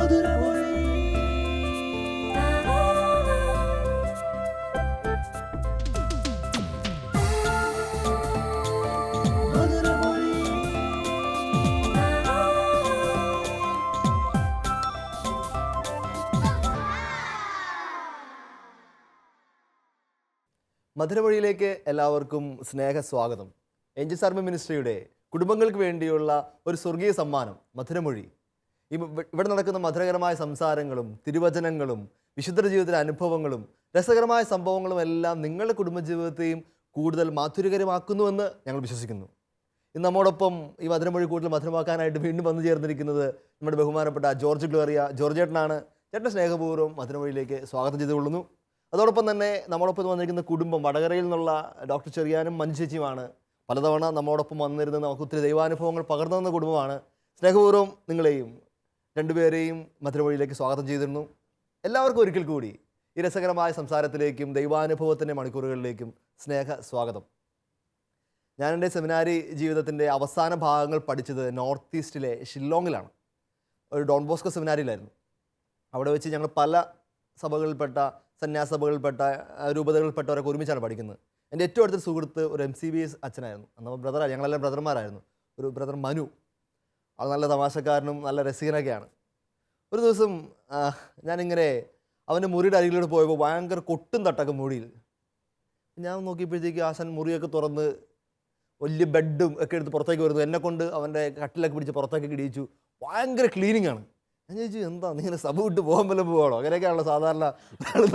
മധുരമൊഴിയിലേക്ക് എല്ലാവർക്കും സ്നേഹസ്വാഗതം. എൻജിസ് ആർമി മിനിസ്ട്രിയുടെ കുടുംബങ്ങൾക്ക് വേണ്ടിയുള്ള ഒരു സ്വർഗീയ സമ്മാനം മധുരമൊഴി. ഇവിടെ നടക്കുന്ന മധുരകരമായ സംസാരങ്ങളും തിരുവചനങ്ങളും വിശുദ്ധ ജീവിതത്തിലെ അനുഭവങ്ങളും രസകരമായ സംഭവങ്ങളും എല്ലാം നിങ്ങളുടെ കുടുംബജീവിതത്തെയും കൂടുതൽ മാധുര്യകരമാക്കുന്നുവെന്ന് ഞങ്ങൾ വിശ്വസിക്കുന്നു. ഇന്ന് നമ്മോടൊപ്പം ഈ മധുരമൊഴി കൂടുതൽ മധുരമാക്കാനായിട്ട് വീണ്ടും വന്നു ചേർന്നിരിക്കുന്നത് നമ്മുടെ ബഹുമാനപ്പെട്ട ജോർജ് ഗ്ലോറിയ ചേട്ടനാണ്. ചേട്ടൻ്റെ സ്നേഹപൂർവ്വം മധുരമൊഴിയിലേക്ക് സ്വാഗതം ചെയ്തുകൊള്ളുന്നു. അതോടൊപ്പം തന്നെ നമ്മളൊപ്പം വന്നിരിക്കുന്ന കുടുംബം വടകരയിൽ നിന്നുള്ള ഡോക്ടർ ചെറിയാനും മഞ്ജു ചേച്ചിയുമാണ്. പലതവണ നമ്മോടൊപ്പം വന്നിരുന്ന് നമുക്ക് ഒത്തിരി ദൈവാനുഭവങ്ങൾ പകർന്നു തന്ന കുടുംബമാണ്. സ്നേഹപൂർവ്വം നിങ്ങളെയും രണ്ടുപേരെയും മധുരമൊഴിയിലേക്ക് സ്വാഗതം ചെയ്തിരുന്നു. എല്ലാവർക്കും ഒരിക്കൽ കൂടി ഈ രസകരമായ സംസാരത്തിലേക്കും ദൈവാനുഭവത്തിൻ്റെ മണിക്കൂറുകളിലേക്കും സ്നേഹ സ്വാഗതം. ഞാൻ എൻ്റെ സെമിനാരി ജീവിതത്തിൻ്റെ അവസാന ഭാഗങ്ങൾ പഠിച്ചത് നോർത്ത് ഈസ്റ്റിലെ ഷില്ലോങ്ങിലാണ്. ഒരു ഡോൺ ബോസ്കോ സെമിനാരിയിലായിരുന്നു. അവിടെ വെച്ച് ഞങ്ങൾ പല സഭകളിൽപ്പെട്ട സന്യാസഭകളിൽപ്പെട്ട രൂപതകളിൽപ്പെട്ടവരൊക്കെ ഒരുമിച്ചാണ് പഠിക്കുന്നത്. എൻ്റെ ഏറ്റവും അടുത്തൊരു സുഹൃത്ത് ഒരു MCBS അച്ഛനായിരുന്നു. അന്ന് ബ്രദറാണ്, ഞങ്ങളെല്ലാം ബ്രദർമാരായിരുന്നു. ഒരു ബ്രദർ മനു, അത് നല്ല തമാശക്കാരനും നല്ല രസികനൊക്കെയാണ്. ഒരു ദിവസം ഞാനിങ്ങനെ അവൻ്റെ മുറിയുടെ അരികിലൂടെ പോയപ്പോൾ ഭയങ്കര കൊട്ടും തട്ടൊക്കെ മുറിയിൽ. ഞാൻ നോക്കിയപ്പോഴത്തേക്ക് ആശാൻ മുറിയൊക്കെ തുറന്ന് വലിയ ബെഡും ഒക്കെ എടുത്ത് പുറത്തേക്ക് വരുന്നു. എന്നെക്കൊണ്ട് അവൻ്റെ കട്ടിലൊക്കെ പിടിച്ച് പുറത്തേക്ക് ഇടിയിച്ചു. ഭയങ്കര ക്ലീനിങ് ആണ്. ഞാൻ ചോദിച്ചു, എന്താ നീ ഇങ്ങനെ സഭ വിട്ട് പോകാൻ വല്ലതും പോകണോ? അങ്ങനെയൊക്കെയാണല്ലോ സാധാരണ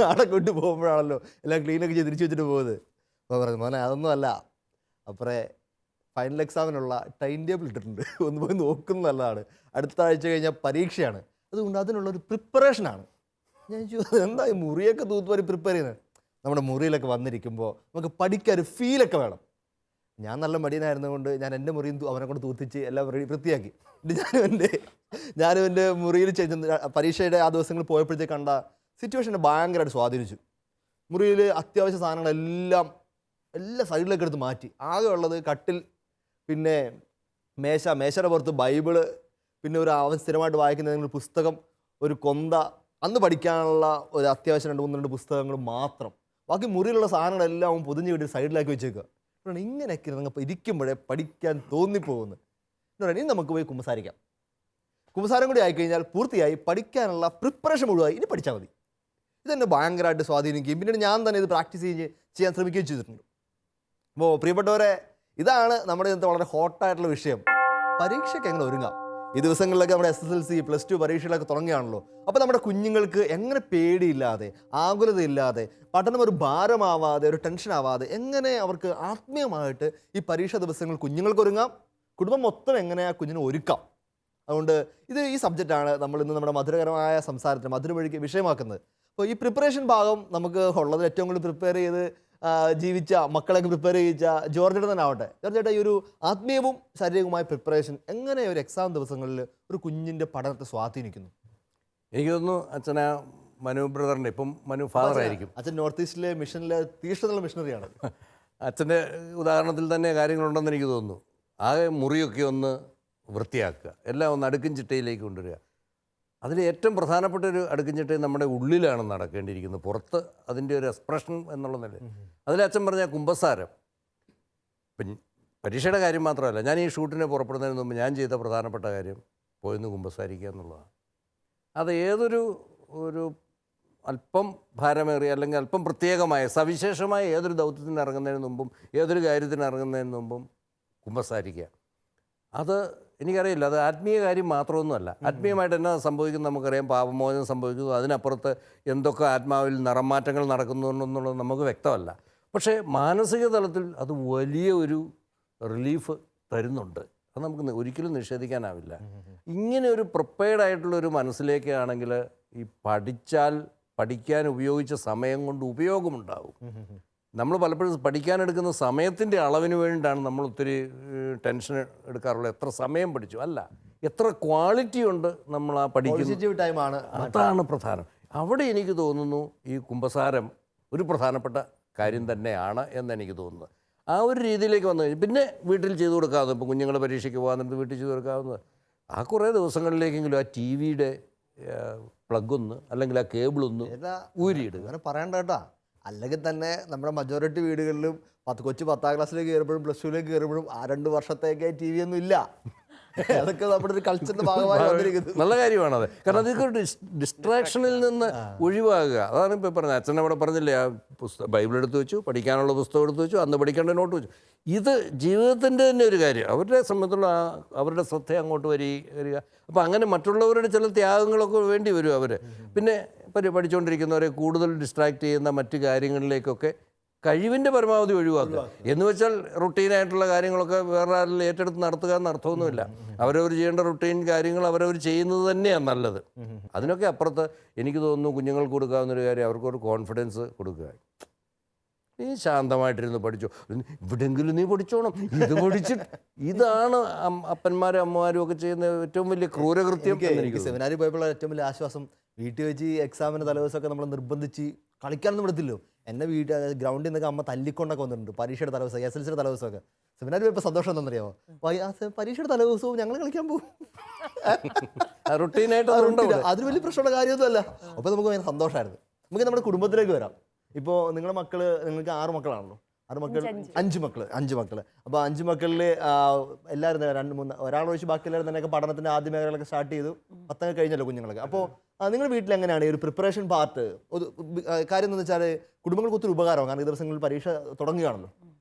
നാടൊക്കെ വിട്ട് പോകുമ്പോഴാണല്ലോ എല്ലാം ക്ലീനൊക്കെ ചെയ്ത് തിരിച്ചു വെച്ചിട്ട് പോകുന്നത്. അപ്പോൾ പറഞ്ഞു, മോനെ അതൊന്നും അല്ല, അപ്പറേ ഫൈനൽ എക്സാമിനുള്ള ടൈം ടേബിൾ ഇട്ടിട്ടുണ്ട്, ഒന്ന് പോയി നോക്കുന്നത് നല്ലതാണ്. അടുത്ത ആഴ്ച കഴിഞ്ഞാൽ പരീക്ഷയാണ്, അതുകൊണ്ട് അതിനുള്ളൊരു പ്രിപ്പറേഷനാണ്. ഞാൻ ചോദിച്ചു, എന്താ ഈ മുറിയൊക്കെ തൂത്തുവാരി പ്രിപ്പയർ ചെയ്യുന്നത്? നമ്മുടെ മുറിയിലൊക്കെ വന്നിരിക്കുമ്പോൾ നമുക്ക് പഠിക്കാൻ ഒരു ഫീലൊക്കെ വേണം. ഞാൻ നല്ല മടിയനായിരുന്നതുകൊണ്ട് ഞാൻ എൻ്റെ മുറിയും അവനെ കൊണ്ട് തൂത്തിച്ച് എല്ലാം വൃത്തിയാക്കി. ഞാനും എൻ്റെ മുറിയിൽ പരീക്ഷയുടെ ആ ദിവസങ്ങളിൽ പോയപ്പോഴത്തേക്ക് കണ്ട സിറ്റുവേഷനെ ഭയങ്കരമായിട്ട് സ്വാധീനിച്ചു. മുറിയിൽ അത്യാവശ്യ സാധനങ്ങളെല്ലാം എല്ലാ സൈഡിലേക്ക് എടുത്ത് മാറ്റി. ആകെ ഉള്ളത് കട്ടിൽ, പിന്നെ മേശയുടെ പുറത്ത് ബൈബിള്, പിന്നെ അവൻ സ്ഥിരമായിട്ട് വായിക്കുന്ന പുസ്തകം, ഒരു കൊന്ത, അന്ന് പഠിക്കാനുള്ള ഒരു അത്യാവശ്യം 2-3 പുസ്തകങ്ങൾ മാത്രം. ബാക്കി മുറിയിലുള്ള സാധനങ്ങളെല്ലാം അവൻ പൊതിഞ്ഞ് വിട്ട് സൈഡിലാക്കി വെച്ചേക്കുക. ഇങ്ങനെയൊക്കെ നിങ്ങൾ ഇരിക്കുമ്പോഴേ പഠിക്കാൻ തോന്നിപ്പോകുന്നു. ഇനി നമുക്ക് പോയി കുമ്പസാരിക്കാം. കുമ്പസാരം കൂടി ആയിക്കഴിഞ്ഞാൽ പൂർത്തിയായി, പഠിക്കാനുള്ള പ്രിപ്പറേഷൻ മുഴുവായി, ഇനി പഠിച്ചാൽ മതി. ഇതെന്നെ ഭയങ്കരമായിട്ട് സ്വാധീനിക്കുകയും പിന്നീട് ഞാൻ തന്നെ ഇത് പ്രാക്ടീസ് ചെയ്യാൻ ശ്രമിക്കുകയും ചെയ്തിട്ടുണ്ട്. അപ്പോൾ പ്രിയപ്പെട്ടവരെ, ഇതാണ് നമ്മുടെ ഇന്നത്തെ വളരെ ഹോട്ടായിട്ടുള്ള വിഷയം. പരീക്ഷയ്ക്ക് എങ്ങനെ ഒരുങ്ങാം? ഈ ദിവസങ്ങളിലൊക്കെ നമ്മുടെ SSLC +2 പരീക്ഷകളൊക്കെ തുടങ്ങുകയാണല്ലോ. അപ്പോൾ നമ്മുടെ കുഞ്ഞുങ്ങൾക്ക് എങ്ങനെ പേടിയില്ലാതെ, ആകുലതയില്ലാതെ, പഠനം ഒരു ഭാരമാവാതെ, ഒരു ടെൻഷൻ ആവാതെ എങ്ങനെ അവർക്ക് ആത്മീയമായിട്ട് ഈ പരീക്ഷാ ദിവസങ്ങൾ കുഞ്ഞുങ്ങൾക്ക് ഒരുങ്ങാം, കുടുംബം മൊത്തം എങ്ങനെ ആ കുഞ്ഞിനെ ഒരുക്കാം? അതുകൊണ്ട് ഈ സബ്ജക്റ്റാണ് നമ്മൾ ഇന്ന് നമ്മുടെ മധുരകരമായ സംസാരത്തിന് മധുരമൊഴിക്ക് വിഷയമാക്കുന്നത്. അപ്പോൾ ഈ പ്രിപ്പറേഷൻ ഭാഗം നമുക്ക് ഉള്ളതിൽ ഏറ്റവും കൂടുതൽ പ്രിപ്പയർ ചെയ്ത് ജീവിച്ച മക്കളൊക്കെ പ്രിപ്പയർ ചെയ്യിച്ച ജോർജേട്ടൻ തന്നെ ആവട്ടെ. ജോർജേട്ട, ഈ ഒരു ആത്മീയവും ശാരീരികവുമായ പ്രിപ്പറേഷൻ എങ്ങനെ ഒരു എക്സാം ദിവസങ്ങളിൽ ഒരു കുഞ്ഞിൻ്റെ പഠനത്തെ സ്വാധീനിക്കുന്നു? എനിക്ക് തോന്നുന്നു അച്ഛനാ മനു ബ്രദറിൻ്റെ, ഇപ്പം മനു ഫാദർ ആയിരിക്കും. അച്ഛൻ നോർത്ത് ഈസ്റ്റിലെ മിഷനിലെ തീഷ്ണതയുള്ള മിഷണറിയാണ്. അച്ഛൻ്റെ ഉദാഹരണത്തിൽ തന്നെ കാര്യങ്ങളുണ്ടെന്ന് എനിക്ക് തോന്നുന്നു. ആകെ മുറിയൊക്കെ ഒന്ന് വൃത്തിയാക്കുക, എല്ലാം ഒന്ന് അടുക്കും ചിട്ടയിലേക്ക് കൊണ്ടുവരിക. അതിൽ ഏറ്റവും പ്രധാനപ്പെട്ട ഒരു അടുക്കും ചിട്ടയും നമ്മുടെ ഉള്ളിലാണ് നടക്കേണ്ടിയിരിക്കുന്നത്, പുറത്ത് അതിൻ്റെ ഒരു എക്സ്പ്രഷൻ എന്നുള്ള നില. അതിൽ അച്ഛൻ പറഞ്ഞ കുമ്പസാരം, പരീക്ഷയുടെ കാര്യം മാത്രമല്ല, ഞാൻ ഈ ഷൂട്ടിന് പുറപ്പെടുന്നതിന് മുമ്പ് ഞാൻ ചെയ്ത പ്രധാനപ്പെട്ട കാര്യം പോയിന്ന് കുമ്പസാരിക്കുക എന്നുള്ളതാണ്. അത് ഏതൊരു അല്പം ഭാരമേറിയ അല്ലെങ്കിൽ അല്പം പ്രത്യേകമായ സവിശേഷമായ ഏതൊരു ദൗത്യത്തിന് ഇറങ്ങുന്നതിന് മുമ്പും ഏതൊരു കാര്യത്തിന് ഇറങ്ങുന്നതിന് മുമ്പും കുമ്പസാരിക്കുക. അത് എനിക്കറിയില്ല, അത് ആത്മീയ കാര്യം മാത്രമൊന്നുമല്ല. ആത്മീയമായിട്ട് എന്നാ സംഭവിക്കുന്നത് നമുക്കറിയാം, പാപമോചനം സംഭവിക്കുന്നു, അതിനപ്പുറത്ത് എന്തൊക്കെ ആത്മാവിൽ നിറമാറ്റങ്ങൾ നടക്കുന്നു എന്നുള്ളത് നമുക്ക് വ്യക്തമല്ല. പക്ഷേ മാനസിക തലത്തിൽ അത് വലിയ ഒരു റിലീഫ് തരുന്നുണ്ട്. അത് നമുക്ക് ഒരിക്കലും നിഷേധിക്കാനാവില്ല. ഇങ്ങനെ ഒരു പ്രിപ്പയർഡായിട്ടുള്ളൊരു മനസ്സിലേക്കാണെങ്കിൽ ഈ പഠിക്കാൻ ഉപയോഗിച്ച സമയം കൊണ്ട് ഉപയോഗമുണ്ടാവും. നമ്മൾ പലപ്പോഴും പഠിക്കാനെടുക്കുന്ന സമയത്തിൻ്റെ അളവിന് വേണ്ടിയിട്ടാണ് നമ്മൾ ഒത്തിരി ടെൻഷൻ എടുക്കാറുള്ളത്. എത്ര സമയം പഠിച്ചു അല്ല, എത്ര ക്വാളിറ്റി ഉണ്ട് നമ്മൾ ആ പഠിക്കുന്ന ടൈമാണ്, അതാണ് പ്രധാനം. അവിടെ എനിക്ക് തോന്നുന്നു ഈ കുമ്പസാരം ഒരു പ്രധാനപ്പെട്ട കാര്യം തന്നെയാണ് എന്നെനിക്ക് തോന്നുന്നത്. ആ ഒരു രീതിയിലേക്ക് വന്നു കഴിഞ്ഞാൽ പിന്നെ വീട്ടിൽ ചെയ്തു കൊടുക്കാവുന്നത്, ഇപ്പോൾ കുഞ്ഞുങ്ങൾ പരീക്ഷയ്ക്ക് പോകാൻ നേരത്ത് വീട്ടിൽ ചെയ്തു കൊടുക്കാവുന്നത്, ആ കുറേ ദിവസങ്ങളിലേക്കെങ്കിലും ആ TV യുടെ പ്ലഗ് ഒന്ന് അല്ലെങ്കിൽ ആ കേബിൾ ഒന്ന് ഊരിയിടുക. അങ്ങനെ പറയണ്ട കേട്ടാ. അല്ലെങ്കിൽ തന്നെ നമ്മുടെ മജോറിറ്റി വീടുകളിലും കൊച്ചു 10ാം ക്ലാസ്സിലേക്ക് കയറുമ്പോഴും പ്ലസ് ടുവിലേക്ക് കയറുമ്പോഴും ആ 2 വർഷത്തേക്ക് TV ഒന്നും ഇല്ല. അതൊക്കെ നമ്മുടെ ഒരു കൾച്ചറിന്റെ ഭാഗമായി വന്നിരിക്കുന്നത്. നല്ല കാര്യമാണത്. കാരണം അതൊക്കെ ഒരു ഡിസ്ട്രാക്ഷനിൽ നിന്ന് ഒഴിവാകുക. അതാണ് ഇപ്പോൾ പറഞ്ഞത്. അച്ഛൻ അവിടെ പറഞ്ഞില്ലേ, ആ ബൈബിൾ എടുത്ത് വെച്ചു, പഠിക്കാനുള്ള പുസ്തകം എടുത്ത് വെച്ചു, അന്ന് പഠിക്കേണ്ട നോട്ട് വെച്ചു. ഇത് ജീവിതത്തിൻ്റെ തന്നെ ഒരു കാര്യം. അവരുടെ സംബന്ധിച്ചുള്ള അവരുടെ ശ്രദ്ധ അങ്ങോട്ട് വരിക. അപ്പോൾ അങ്ങനെ മറ്റുള്ളവരുടെ ചില ത്യാഗങ്ങളൊക്കെ വേണ്ടി വരും അവർ. പിന്നെ പഠിച്ചുകൊണ്ടിരിക്കുന്നവരെ കൂടുതൽ ഡിസ്ട്രാക്ട് ചെയ്യുന്ന മറ്റു കാര്യങ്ങളിലേക്കൊക്കെ കഴിവിൻ്റെ പരമാവധി ഒഴിവാക്കുക. എന്ന് വെച്ചാൽ റുട്ടീനായിട്ടുള്ള കാര്യങ്ങളൊക്കെ വേറെ ആരിൽ ഏറ്റെടുത്ത് നടത്തുക എന്നർത്ഥമൊന്നുമില്ല. അവരവർ ചെയ്യേണ്ട റുട്ടീൻ കാര്യങ്ങൾ അവരവർ ചെയ്യുന്നത് തന്നെയാണ് നല്ലത്. അതിനൊക്കെ അപ്പുറത്ത് എനിക്ക് തോന്നുന്നു കുഞ്ഞുങ്ങൾക്ക് കൊടുക്കാവുന്നൊരു കാര്യം അവർക്കൊരു കോൺഫിഡൻസ് കൊടുക്കുക. നീ ശാന്തമായിട്ടിരുന്ന് പഠിച്ചോ, ഇവിടെങ്കിലും നീ പഠിച്ചോണം, ഇത് പഠിച്ചിട്ട്. ഇതാണ് അപ്പന്മാരും അമ്മമാരും ഒക്കെ ചെയ്യുന്ന ഏറ്റവും വലിയ ക്രൂരകൃത്യം. എനിക്ക് സെമിനാരിൽ പോയപ്പോൾ ഏറ്റവും വലിയ ആശ്വാസം, വീട്ടിൽ വെച്ച് എക്സാമിന് തലേദിവസമൊക്കെ നമ്മൾ നിർബന്ധിച്ച് കളിക്കാനൊന്നും വിടത്തില്ലോ. എന്നെ ഗ്രൗണ്ടിൽ നിന്നൊക്കെ അമ്മ തല്ലിക്കൊണ്ടൊക്കെ വന്നിട്ടുണ്ട്. പരീക്ഷയുടെ തലേദിവസം, SLCയുടെ തലേദിവസമൊക്കെ. സെമിനാരിൽ പോയപ്പോൾ സന്തോഷം എന്താണെന്നറിയാമോ, പരീക്ഷയുടെ തലേദിവസവും ഞങ്ങൾ കളിക്കാൻ പോകും. റുട്ടീനായിട്ട് അതിന് വലിയ പ്രശ്നമുള്ള കാര്യമൊന്നും അല്ല. അപ്പോൾ നമുക്ക് ഭയങ്കര സന്തോഷമായിരുന്നു. നമുക്ക് നമ്മുടെ കുടുംബത്തിലേക്ക് വരാം. ഇപ്പോൾ നിങ്ങളുടെ മക്കള്, നിങ്ങൾക്ക് 6 മക്കളാണല്ലോ. 6 മക്കൾ, 5 മക്കൾ. അപ്പോൾ 5 മക്കളിൽ എല്ലാവരും 2, 3 ഒരാളൊഴിച്ച് ബാക്കി എല്ലാവരും തന്നെയൊക്കെ പഠനത്തിൻ്റെ ആദ്യ മേഖലകളൊക്കെ സ്റ്റാർട്ട് ചെയ്തു. 10 കഴിഞ്ഞല്ലോ കുഞ്ഞുങ്ങളൊക്കെ. അപ്പോൾ നിങ്ങളുടെ വീട്ടിൽ എങ്ങനെയാണ് ഈ ഒരു പ്രിപ്പറേഷൻ പാർട്ട്? ഒരു കാര്യം എന്ന് വെച്ചാൽ കുടുംബങ്ങൾക്ക് ഒത്തിരി ഉപകാരമാണ്. കാരണം ഈ ദിവസങ്ങളിൽ പരീക്ഷ തുടങ്ങുകയാണല്ലോ.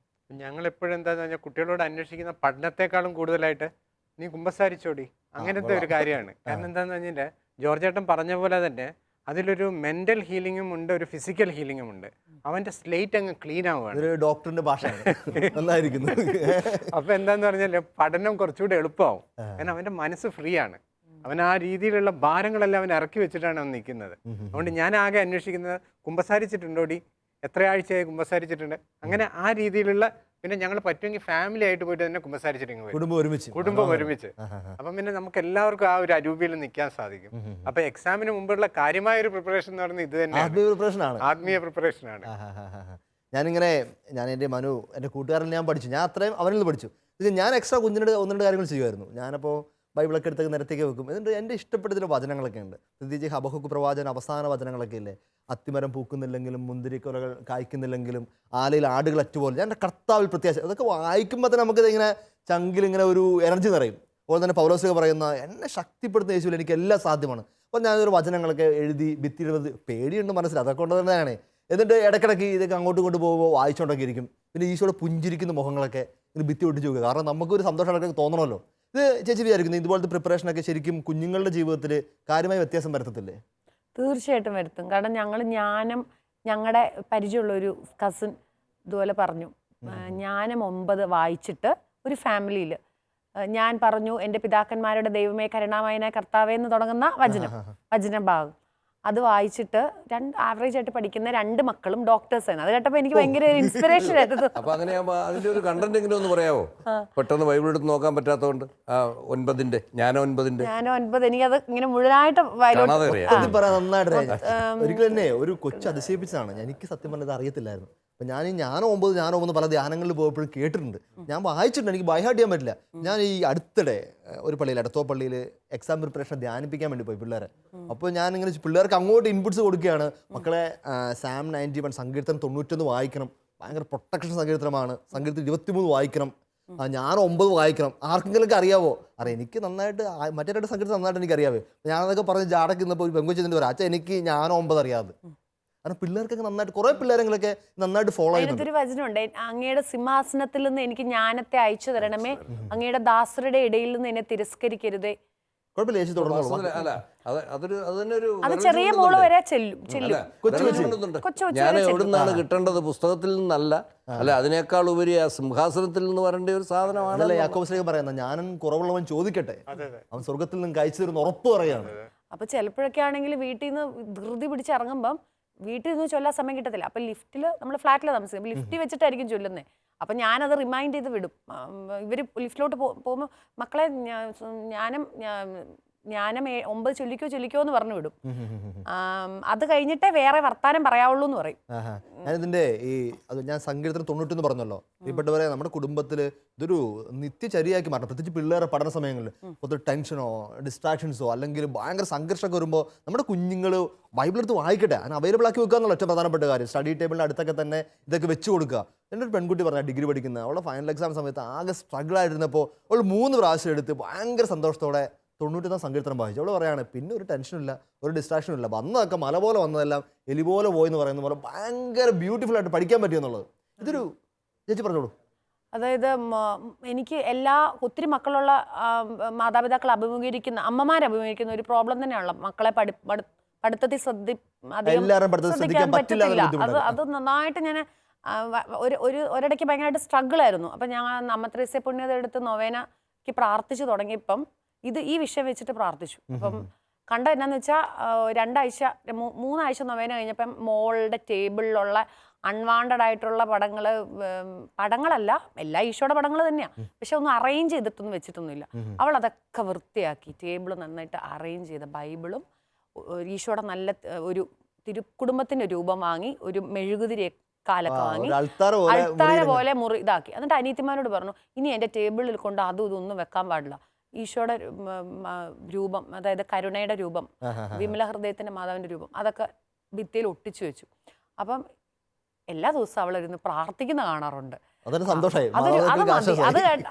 ഞങ്ങൾ എപ്പോഴും എന്താന്ന് പറഞ്ഞാൽ കുട്ടികളോട് അന്വേഷിക്കുന്ന പഠനത്തെക്കാളും കൂടുതലായിട്ട് നീ കുമ്പസാരിച്ചോടി, അങ്ങനത്തെ ഒരു കാര്യമാണ്. കാരണം എന്താന്ന് പറഞ്ഞാൽ ജോർജേട്ടൻ പറഞ്ഞ പോലെ തന്നെ അതിലൊരു മെന്റൽ ഹീലിംഗും ഉണ്ട്, ഒരു ഫിസിക്കൽ ഹീലിംഗും ഉണ്ട്. അവന്റെ സ്ലേറ്റ് അങ്ങ് ക്ലീൻ ആവുകയാണ്. ഒരു ഡോക്ടറിന്റെ ഭാഷയാണ്. നന്നായിരിക്കുന്നു. അപ്പൊ എന്താന്ന് പറഞ്ഞാൽ പഠനം കുറച്ചുകൂടി എളുപ്പമാവും. കാരണം അവന്റെ മനസ്സ് ഫ്രീ ആണ്. അവൻ ആ രീതിയിലുള്ള ഭാരങ്ങളെല്ലാം അവൻ ഇറക്കി വെച്ചിട്ടാണ് അവൻ നിൽക്കുന്നത്. അതുകൊണ്ട് ഞാൻ ആകെ അന്വേഷിക്കുന്നത് കുമ്പസാരിച്ചിട്ടുണ്ടോടി, എത്ര ആഴ്ചയായി കുമ്പസാരിച്ചിട്ടുണ്ട്, അങ്ങനെ ആ രീതിയിലുള്ള. പിന്നെ ഞങ്ങൾ പറ്റുമെങ്കിൽ ഫാമിലി ആയിട്ട് പോയിട്ട് തന്നെ കുമ്പസാരിച്ചിട്ട് കുടുംബം ഒരുമിച്ച്. അപ്പം പിന്നെ നമുക്ക് എല്ലാവർക്കും ആ ഒരു അരൂപിയിൽ നിൽക്കാൻ സാധിക്കും. അപ്പൊ എക്സാമിന് മുമ്പുള്ള കാര്യമായ ഒരു പ്രിപ്പറേഷൻ എന്ന് പറയുന്നത് ഇത് തന്നെ ആത്മീയ പ്രിപ്പറേഷൻ ആണ്. ഞാൻ എൻ്റെ കൂട്ടുകാരൻ ഞാൻ പഠിച്ചു, ഞാൻ അത്രയും അവനിൽ നിന്ന് പഠിച്ചു. ഞാൻ എക്സ്ട്രാ കുഞ്ഞിനോട് 1-2 കാര്യങ്ങൾ ചെയ്യുമായിരുന്നു. ഞാനപ്പോൾ ബൈബിളൊക്കെ എടുത്തൊക്കെ നിരത്തേക്ക് വെക്കും. എന്നിട്ട് എൻ്റെ ഇഷ്ടപ്പെട്ടതിൻ്റെ വചനങ്ങളൊക്കെ ഉണ്ട്. പ്രത്യേകിച്ച് ഹബക്കൂക്ക് പ്രവാചകൻ അവസാന വചനങ്ങളൊക്കെ ഇല്ലേ, അത്തിമരം പൂക്കുന്നില്ലെങ്കിലും മുന്തിരിക്കൊലകൾ കായ്ക്കുന്നില്ലെങ്കിലും ആലയിൽ ആടുകൾ അറ്റുപോലെ ഞാൻ എൻ്റെ കർത്താവിൽ പ്രത്യാശ. അതൊക്കെ വായിക്കുമ്പോൾ തന്നെ നമുക്കിത് ഇങ്ങനെ ചങ്കിലിങ്ങനെ ഒരു എനർജി നിറയും. അതുപോലെ തന്നെ പൗലോസൊക്കെ പറയുന്ന എന്നെ ശക്തിപ്പെടുത്തുന്ന യേശുവിൽ എനിക്ക് എല്ലാം സാധ്യമാണ്. അപ്പോൾ ഞാനൊരു വചനങ്ങളൊക്കെ എഴുതി ഭിത്തിയിടുന്നത് പേടിയുണ്ട് മനസ്സിൽ, അതൊക്കെ കൊണ്ട് തന്നെയാണ്. എന്നിട്ട് ഇടയ്ക്കിടയ്ക്ക് ഇതൊക്കെ അങ്ങോട്ടും ഇങ്ങോട്ട് പോകുമ്പോൾ വായിച്ചുകൊണ്ടൊക്കെ ഇരിക്കും. പിന്നെ ഈശോയുടെ പുഞ്ചിരിക്കുന്ന മുഖങ്ങളൊക്കെ ഇത് ഭിത്തി ഒട്ടിച്ച് നോക്കുക. കാരണം നമുക്കൊരു സന്തോഷമൊക്കെ തോന്നണമല്ലോ. ഇത് ചേച്ചി വിചാരിക്കുന്നു ഇതുപോലത്തെ പ്രിപ്പറേഷനൊക്കെ ശരിക്കും കുഞ്ഞുങ്ങളുടെ ജീവിതത്തിൽ കാര്യമായ വ്യത്യാസം വരുത്തത്തില്ലേ? തീർച്ചയായിട്ടും വരുത്തും. കാരണം ഞാനും ഞങ്ങളുടെ പരിചയമുള്ളൊരു കസിൻ ഇതുപോലെ പറഞ്ഞു, ജ്ഞാനം 9 വായിച്ചിട്ട് ഒരു ഫാമിലിയിൽ ഞാൻ പറഞ്ഞു എൻ്റെ പിതാക്കന്മാരുടെ ദൈവമേ കരുണാമയനായ കർത്താവേ എന്ന് തുടങ്ങുന്ന വചനഭാഗം അത് വായിച്ചിട്ട് ആവറേജ് ആയിട്ട് പഠിക്കുന്ന 2 മക്കളും ഡോക്ടേഴ്സ് ആണ്. അത് കേട്ടപ്പോൾ എനിക്ക് ഭയങ്കര ഇൻസ്പിറേഷൻ ആയിരുന്നു. അപ്പൊ അങ്ങനെയാകുമ്പോൾ അതിന്റെ ഒരു കണ്ടന്റ് എങ്കിലും ഒന്ന് പറയാമോ? പെട്ടെന്ന് ബൈബിൾ എടുത്ത് നോക്കാൻ പറ്റാത്തതുകൊണ്ട് 9 ജ്ഞാനം 9 എനിക്കത് ഇങ്ങനെ മുഴുവനായിട്ട് ഒരിക്കലും തന്നെ ഒരു കൊച്ചു അതിശയിപ്പിച്ചതാണ്. എനിക്ക് സത്യം പറഞ്ഞത് അറിയത്തില്ലായിരുന്നു. അപ്പം ജ്ഞാനം 9 പല ധ്യാനങ്ങളിൽ പോയപ്പോഴും കേട്ടിട്ടുണ്ട്, ഞാൻ വായിച്ചിട്ടുണ്ട്, എനിക്ക് ബൈഹാർട്ട് ചെയ്യാൻ പറ്റില്ല. ഞാൻ ഈ അടുത്തിടെ ഒരു പള്ളിയിൽ, എടത്തോ പള്ളിയിൽ എക്സാം പ്രിപ്പറേഷൻ ധ്യാനിപ്പിക്കാൻ വേണ്ടി പോയി പിള്ളേരെ. അപ്പോൾ ഞാൻ ഇങ്ങനെ പിള്ളേർക്ക് അങ്ങോട്ട് ഇൻപുട്സ് കൊടുക്കുകയാണ്. മക്കളെ സാം 91 സങ്കീർത്തനം 91 വായിക്കണം, ഭയങ്കര പ്രൊട്ടക്ഷൻ സങ്കീർത്തനമാണ്. സങ്കീർത്തനം 23 വായിക്കണം, ഞാൻ 9 വായിക്കണം. ആർക്കെങ്കിലൊക്കെ അറിയാവോ? എനിക്ക് നന്നായിട്ട് മറ്റേ 2 സങ്കീർത്തനം നന്നായിട്ട് എനിക്കറിയാവേ. ഞാനതൊക്കെ പറഞ്ഞ് ജാടക്ക് ഇന്നപ്പോൾ ഒരു പെങ്കൊച്ചിൻ്റെ ഒരു അച്ഛൻ എനിക്ക് ഞാൻ 9 അറിയാതെ. കാരണം പിള്ളേർക്കൊക്കെ നന്നായിട്ട് കുറെ പിള്ളേരെങ്കിലൊക്കെ നന്നായിട്ട് ഫോളോ ചെയ്യുന്നുണ്ട്. ഒരു വചനമുണ്ട്, അങ്ങയുടെ സിംഹാസനത്തിൽ നിന്ന് എനിക്ക് ജ്ഞാനത്തെ അയച്ചു തരണമേ, അങ്ങയുടെ ദാസരുടെ ഇടയിൽ നിന്ന് എന്നെ തിരസ്കരിക്കരുതേ. അത് ചെറിയ മോള് വരെ ചെല്ലും. ഞാൻ എവിടുന്നാണ് കിട്ടേണ്ടത്? പുസ്തകത്തിൽ നിന്നല്ല, അല്ല അതിനേക്കാൾ ഉപരി ആ സിംഹാസനത്തിൽ നിന്ന് വരേണ്ട ഒരു സാധനമാണ്. യാക്കോബ് പറയുന്നത് ഞാനും കുറവുള്ളവൻ ചോദിക്കട്ടെ, അവൻ സ്വർഗത്തിൽ നിന്ന് കഴിച്ചു തരുന്ന ഉറപ്പ് പറയാണ്. അപ്പൊ ചിലപ്പോഴൊക്കെ ആണെങ്കിൽ വീട്ടിൽ നിന്ന് ധൃതി പിടിച്ചിറങ്ങുമ്പം വീട്ടിൽ നിന്ന് ചൊല്ലാൻ സമയം കിട്ടത്തില്ല. അപ്പം ലിഫ്റ്റിൽ നമ്മൾ ഫ്ലാറ്റിൽ താമസിക്കും, ലിഫ്റ്റിൽ വെച്ചിട്ടായിരിക്കും ചൊല്ലുന്നത്. അപ്പം ഞാനത് റിമൈൻഡ് ചെയ്ത് വിടും. ഇവർ ലിഫ്റ്റിലോട്ട് പോകുമ്പോൾ മക്കളെ ജ്ഞാനം 9 ചൊല്ലിക്കോ എന്ന് പറഞ്ഞു വിടും. അത് കഴിഞ്ഞിട്ടേ വേറെ വർത്താനം പറയാവുള്ളൂ എന്ന് പറയും. ഞാനിതിൻ്റെ ഞാൻ സങ്കീർത്തനം 90 എന്ന് പറഞ്ഞല്ലോ. പ്രിയപ്പെട്ടവരെ, നമ്മുടെ കുടുംബത്തിൽ ഇതൊരു നിത്യചര്യയാക്കി മാറ്റണം. പ്രത്യേകിച്ച് പിള്ളേരുടെ പഠന സമയങ്ങളിൽ ഒത്തിരി ടെൻഷനോ ഡിസ്ട്രാക്ഷൻസോ അല്ലെങ്കിൽ ഭയങ്കര സംഘർഷമൊക്കെ വരുമ്പോൾ നമ്മുടെ കുഞ്ഞുങ്ങൾ ബൈബിൾ എടുത്ത് വായിക്കട്ടെ, അതിന് അവൈലബിൾ ആക്കി വെക്കുക എന്നുള്ള ഏറ്റവും പ്രധാനപ്പെട്ട കാര്യം. സ്റ്റഡി ടേബിളിൻ്റെ അടുത്തൊക്കെ തന്നെ ഇതൊക്കെ വെച്ച് കൊടുക്കുക. എൻ്റെ ഒരു പെൺകുട്ടി പറഞ്ഞാൽ ഡിഗ്രി പഠിക്കുന്ന അവളുടെ ഫൈനൽ എക്സാം സമയത്ത് ആകെ സ്ട്രഗിൾ ആയിരുന്നപ്പോൾ അവൾ 3 പ്രാവശ്യം എടുത്ത് ഭയങ്കര സന്തോഷത്തോടെ 90 സങ്കീർത്തനം വായിച്ചു. അവൾ പറയാണ് പിന്നെ ഒരു ടെൻഷനില്ല, ഒരു ഡിസ്ട്രാക്ഷനും ഇല്ല, വന്നതൊക്കെ മല പോലെ വന്നതെല്ലാം എലി പോലെ പോയി എന്ന് പറയുന്ന പോലെ ഭയങ്കര ബ്യൂട്ടിഫുൾ ആയിട്ട് പഠിക്കാൻ പറ്റിയെന്നുള്ളത്. ഇതൊരു ചേച്ചി പറഞ്ഞോളൂ. അതായത് എനിക്ക് ഒത്തിരി മക്കളുള്ള മാതാപിതാക്കൾ അമ്മമാർ അഭിമുഖീകരിക്കുന്ന ഒരു പ്രോബ്ലം തന്നെയാണല്ലോ മക്കളെ പഠിത്തത്തിൽ ശ്രദ്ധിക്കാൻ പറ്റില്ല. അത് നന്നായിട്ട് ഞാൻ ഒരിടയ്ക്ക് ഭയങ്കരമായിട്ട് സ്ട്രഗിൾ ആയിരുന്നു. അപ്പം ഞാൻ അമ്മ ത്രേസ്യ പുണ്യത എടുത്ത് നൊവേനയ്ക്ക് പ്രാർത്ഥിച്ചു തുടങ്ങിയപ്പം ഈ വിഷയം വെച്ചിട്ട് പ്രാർത്ഥിച്ചു. അപ്പം കണ്ട എന്നാന്ന് വെച്ചാൽ 3 ആഴ്ച നൊവേന കഴിഞ്ഞപ്പം മോളുടെ ടേബിളിലുള്ള അൺവാണ്ടഡ് ആയിട്ടുള്ള പടങ്ങളല്ല, എല്ലാ ഈശോയുടെ പടങ്ങൾ തന്നെയാണ്, പക്ഷെ ഒന്നും അറേഞ്ച് ചെയ്തിട്ടൊന്നും വെച്ചിട്ടൊന്നുമില്ല. അവൾ അതൊക്കെ വൃത്തിയാക്കി ടേബിൾ നന്നായിട്ട് അറേഞ്ച് ചെയ്ത ബൈബിളും ഈശോയുടെ നല്ല ഒരു കുടുംബത്തിന്റെ രൂപം വാങ്ങി, ഒരു മെഴുകുതിരി കാലൊക്കെ വാങ്ങി അൾത്താര പോലെ ഇതാക്കി. എന്നിട്ട് അനിയത്തിമാരോട് പറഞ്ഞു, ഇനി എൻ്റെ ടേബിളിൽ കൊണ്ട് അതും ഇതൊന്നും വെക്കാൻ പാടില്ല. ഈശോയുടെ രൂപം, അതായത് കരുണയുടെ രൂപം, വിമല ഹൃദയത്തിന്റെ മാതാവിന്റെ രൂപം, അതൊക്കെ ഭിത്തിയിൽ ഒട്ടിച്ചു വെച്ചു. അപ്പം എല്ലാ ദിവസവും അവളിരുന്ന് പ്രാർത്ഥിക്കുന്ന കാണാറുണ്ട്.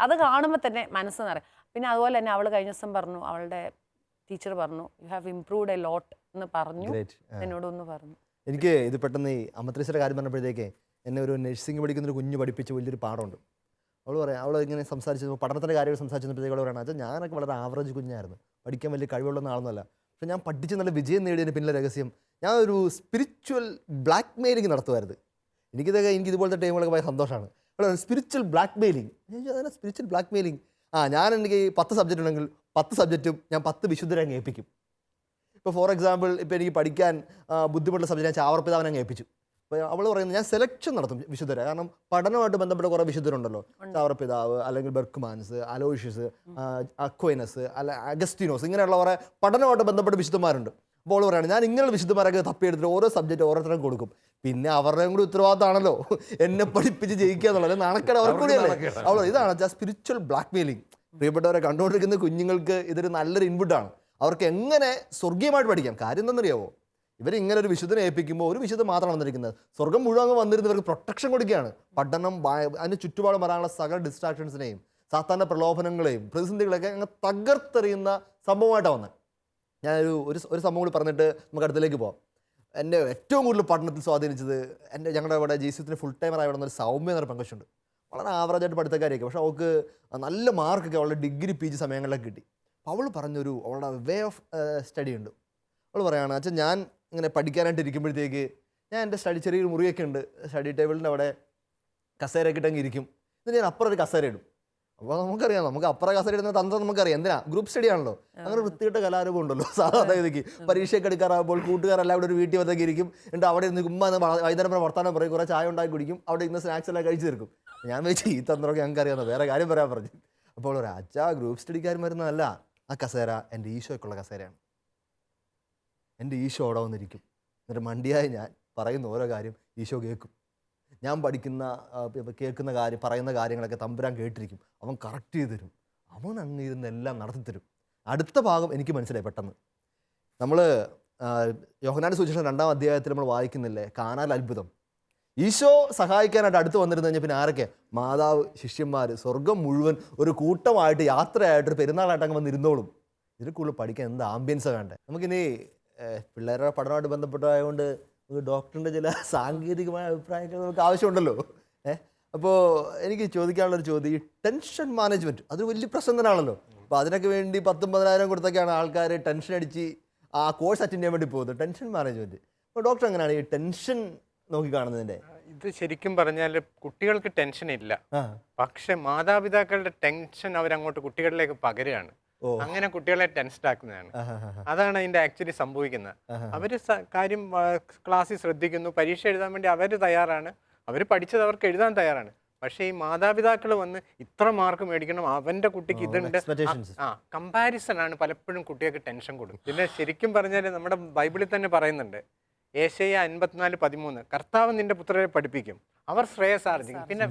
അത് കാണുമ്പോൾ തന്നെ മനസ്സ് നിറയും. പിന്നെ അതുപോലെ തന്നെ അവൾ കഴിഞ്ഞ ദിവസം പറഞ്ഞു, അവളുടെ ടീച്ചർ പറഞ്ഞു, you have improved a lot എന്ന് പറഞ്ഞു, എന്നോടൊന്ന് പറഞ്ഞു. എനിക്ക് ഇത് പെട്ടെന്ന് ഈ അമ്മത്രേസ്യയുടെ കാര്യം പറഞ്ഞപ്പോഴത്തേക്ക് എന്നെ ഒരു നഴ്സിംഗ് പഠിക്കുന്ന ഒരു കുഞ്ഞ് പഠിപ്പിച്ച വലിയൊരു പാഠമുണ്ട്. അവൾ പറയാം, അവൾ ഇങ്ങനെ സംസാരിച്ചു പഠനത്തിൻ്റെ കാര്യങ്ങൾ സംസാരിച്ചപ്പോഴത്തേക്ക് അവൾ പറയണം, ഞാനൊക്കെ വളരെ ആവറേജ് കുഞ്ഞായിരുന്നു, പഠിക്കാൻ വലിയ കഴിവുള്ള ആളൊന്നുമല്ല, പക്ഷെ ഞാൻ പഠിച്ച് നല്ല വിജയം നേടിയതിന് പിന്നിലെ രഹസ്യം ഞാൻ ഒരു സ്പിരിച്വൽ ബ്ലാക്ക് മെയിലിംഗ് നടത്തുമായിരുന്നു. എനിക്ക് ഇതുപോലത്തെ ടൈമുകളൊക്കെ ഭയങ്കര സന്തോഷമാണ്. അവിടെ spiritual black mailing, spiritual black mailing. എനിക്ക് 10 സബ്ജക്റ്റ് ഉണ്ടെങ്കിൽ 10 സബ്ജക്റ്റും ഞാൻ 10 വിശുദ്ധരെ അങ്ങ് ഏൽപ്പിക്കും. ഇപ്പോൾ ഫോർ എക്സാമ്പിൾ, ഇപ്പോൾ എനിക്ക് പഠിക്കാൻ ബുദ്ധിമുട്ടുള്ള സബ്ജക്റ്റ് ഞാൻ ചാവർപിതാവിനെ അങ്ങ് ഏൽപ്പിച്ചു. അപ്പോൾ അവൾ പറയുന്നത് ഞാൻ സെലക്ഷൻ നടത്തും വിശുദ്ധരെ, കാരണം പഠനമായിട്ട് ബന്ധപ്പെട്ട കുറേ വിശുദ്ധരുണ്ടല്ലോ, ചാവർപിതാവ് അല്ലെങ്കിൽ ബെർക്കുമാൻസ്, അലോഷ്യസ്, അക്വൈനസ്, അഗസ്റ്റിനോസ്, ഇങ്ങനെയുള്ള കുറേ പഠനമായിട്ട് ബന്ധപ്പെട്ട വിശുദ്ധന്മാരുണ്ട്. അപ്പോൾ അവൾ പറയുകയാണ്, ഞാൻ ഇങ്ങനെയുള്ള വിശുദ്ധന്മാരൊക്കെ തപ്പിയെടുത്തിട്ട് ഓരോ സബ്ജക്റ്റ് ഓരോരുത്തരും കൊടുക്കും. പിന്നെ അവരുടെയും കൂടി ഉത്തരവാദിത്തമാണല്ലോ എന്നെ പഠിപ്പിച്ച് ജയിക്കുക എന്നുള്ളത്, നാണക്കേട് അവർക്ക് കൂടിയല്ലേ. അവൾ ഇതാണ് സ്പിരിച്വൽ ബ്ലാക്ക് മെയിലിംഗ്. പ്രിയപ്പെട്ടവരെ, കണ്ടുകൊണ്ടിരിക്കുന്ന കുഞ്ഞുങ്ങൾക്ക് ഇതൊരു നല്ലൊരു ഇൻപുട്ടാണ്. അവർക്ക് എങ്ങനെ സ്വർഗീയമായിട്ട് പഠിക്കാം. കാര്യം എന്താണെന്നറിയാവോ, ഇവരിങ്ങനെ ഒരു വിശുദ്ധനെ ഏൽപ്പിക്കുമ്പോൾ ഒരു വിശുദ്ധ മാത്രമാണ് വന്നിരിക്കുന്നത്, സ്വർഗം മുഴുവൻ വന്നിരുന്നവർക്ക് പ്രൊട്ടക്ഷൻ കൊടുക്കുകയാണ്. പഠനം, അതിന് ചുറ്റുപാടും വരാനുള്ള സകല ഡിസ്ട്രാക്ഷൻസിനെയും സാധാരണ പ്രലോഭനങ്ങളെയും പ്രതിസന്ധികളെയൊക്കെ അങ്ങ് തകർത്തെറിയുന്ന സംഭവമായിട്ടാണ് വന്നത്. ഞാനൊരു സംഭവം കൂടി പറഞ്ഞിട്ട് നമുക്ക് അടുത്തിലേക്ക് പോകാം. എന്നെ ഏറ്റവും കൂടുതൽ പഠനത്തിൽ സ്വാധീനിച്ചത് ഞങ്ങളുടെ ഇവിടെ ജീസസിന് ഫുൾ ടൈമറായി ഇവിടെ ഒരു സൗമ്യ എന്നൊരു പങ്കുണ്ട്. വളരെ ആവറേജായിട്ട് പഠിത്തക്കാരിയൊക്കെ, പക്ഷെ അവൾക്ക് നല്ല മാർക്കൊക്കെ അവളുടെ ഡിഗ്രി PG സമയങ്ങളിലൊക്കെ കിട്ടി. അപ്പോൾ അവൾ പറഞ്ഞൊരു അവളുടെ വേ ഓഫ് സ്റ്റഡി ഉണ്ട്. അവൾ പറയുകയാണ്, അച്ഛൻ ഞാൻ ഇങ്ങനെ പഠിക്കാനായിട്ട് ഇരിക്കുമ്പോഴത്തേക്ക് ഞാൻ എൻ്റെ ചെറിയൊരു മുറിയൊക്കെ ഉണ്ട്, സ്റ്റഡി ടേബിളിൻ്റെ അവിടെ കസേരയൊക്കെ ഇട്ടങ്ങ് ഇരിക്കും. എന്നിട്ട് ഞാൻ അപ്പുറം ഒരു കസേര ഇടും. അപ്പോൾ നമുക്കറിയാം, നമുക്ക് അപ്പുറം കസേര ഇടുന്ന തന്ത്രം നമുക്കറിയാം. എന്തിനാ, ഗ്രൂപ്പ് സ്റ്റഡി ആണല്ലോ. അങ്ങനെ വൃത്തിയിട്ട കലാരൂപം ഉണ്ടല്ലോ സാധാരണ ഇതിക്ക്. പരീക്ഷയൊക്കെ എടുക്കാറാകുമ്പോൾ കൂട്ടുകാരെല്ലാം ഇവിടെ ഒരു വീട്ടിൽ വന്നൊക്കെ ഇരിക്കും. എന്നിട്ട് അവിടെ ഇരുന്ന് വൈകുന്നേരം വർത്താനം പറയും, കുറേ ചായ ഉണ്ടാക്കി കുടിക്കും, അവിടെ ഇന്ന് സ്നാക്സ് എല്ലാം കഴിച്ച് തീർക്കും. ഞാൻ വെച്ച് ഈ തന്ത്രമൊക്കെ ഞങ്ങൾക്ക് അറിയാവുന്ന, വേറെ കാര്യം പറയാൻ പറഞ്ഞു. അപ്പോൾ ഒരു അച്ഛാ ഗ്രൂപ്പ് സ്റ്റഡിക്കാരൻ വരുന്നതല്ല, ആ കസേര എൻ്റെ ഈശോയ്ക്കുള്ള കസേരയാണ്. എൻ്റെ ഈശോ അവിടെ വന്നിരിക്കും. എന്നിട്ട് മണ്ടിയായി ഞാൻ പറയുന്ന ഓരോ കാര്യം ഈശോ കേൾക്കും. ഞാൻ കേൾക്കുന്ന കാര്യം, പറയുന്ന കാര്യങ്ങളൊക്കെ തമ്പുരാൻ കേട്ടിരിക്കും. അവൻ കറക്റ്റ് ചെയ്ത് തരും. അവൻ അങ്ങ് ഇരുന്ന് എല്ലാം നടത്തിത്തരും. അടുത്ത ഭാഗം എനിക്ക് മനസ്സിലായി പെട്ടെന്ന്. നമ്മൾ യോഹന്നാന്റെ സുവിശേഷം 2-ാം അധ്യായത്തിൽ നമ്മൾ വായിക്കുന്നില്ലേ, കാനാൽ അത്ഭുതം. ഈശോ സഹായിക്കാനായിട്ട് അടുത്ത് വന്നിരുന്നു കഴിഞ്ഞാൽ പിന്നെ ആരൊക്കെ, മാതാവ്, ശിഷ്യന്മാർ, സ്വർഗം മുഴുവൻ ഒരു കൂട്ടമായിട്ട് യാത്രയായിട്ട് ഒരു പെരുന്നാളായിട്ട് അങ്ങ് വന്നിരുന്നോളും. ഇതിൽ കൂടുതൽ പഠിക്കാൻ എന്ത് ആംബിയൻസാണ് വേണ്ടത്. നമുക്കിനി പിള്ളേരുടെ പഠനമായിട്ട് ബന്ധപ്പെട്ടതായതുകൊണ്ട് ഡോക്ടറിൻ്റെ ചില സാങ്കേതികമായ അഭിപ്രായങ്ങൾ നമുക്ക് ആവശ്യമുണ്ടല്ലോ. അപ്പോൾ എനിക്ക് ചോദിക്കാനുള്ളൊരു ചോദ്യം, ഈ ടെൻഷൻ മാനേജ്മെൻറ്റ് അതൊരു വലിയ പ്രശ്നം തന്നെയാണല്ലോ. അപ്പോൾ അതിനൊക്കെ വേണ്ടി 10,000-10,000 കൊടുത്തൊക്കെയാണ് ആൾക്കാർ ടെൻഷൻ അടിച്ച് ആ കോഴ്സ് അറ്റൻഡ് ചെയ്യാൻ വേണ്ടി പോകുന്നത്, ടെൻഷൻ മാനേജ്മെൻറ്റ്. അപ്പോൾ ഡോക്ടർ എങ്ങനെയാണ് ഈ ടെൻഷൻ നോക്കി കാണുന്നതിൻ്റെ? ഇത് ശരിക്കും പറഞ്ഞാൽ കുട്ടികൾക്ക് ടെൻഷൻ ഇല്ല, പക്ഷെ മാതാപിതാക്കളുടെ ടെൻഷൻ അവരങ്ങോട്ട് കുട്ടികളിലേക്ക് പകരുകയാണ്. അങ്ങനെ കുട്ടികളെ ടെൻസ്ഡ് ആക്കുന്നതാണ്. അതാണ് അതിന്റെ ആക്ച്വലി സംഭവിക്കുന്നത്. അവര് കാര്യം ക്ലാസ്സിൽ ശ്രദ്ധിക്കുന്നു, പരീക്ഷ എഴുതാൻ വേണ്ടി അവർ തയ്യാറാണ്, അവർ പഠിച്ചത് അവർക്ക് എഴുതാൻ തയ്യാറാണ്. പക്ഷേ ഈ മാതാപിതാക്കൾ വന്ന് ഇത്ര മാർക്ക് മേടിക്കണം, അവൻ്റെ കുട്ടിക്ക് ഇതുണ്ട്, expectations. കമ്പാരിസൺ ആണ് പലപ്പോഴും കുട്ടികൾക്ക് ടെൻഷൻ കൊടുക്കും. പിന്നെ ശരിക്കും പറഞ്ഞാൽ നമ്മുടെ ബൈബിളിൽ തന്നെ പറയുന്നുണ്ട്, ഏശയ്യ 54:13, കർത്താവ് നിന്റെ പുത്രരെ പഠിപ്പിക്കും, അവർ ശ്രേയസാർജിക്കും.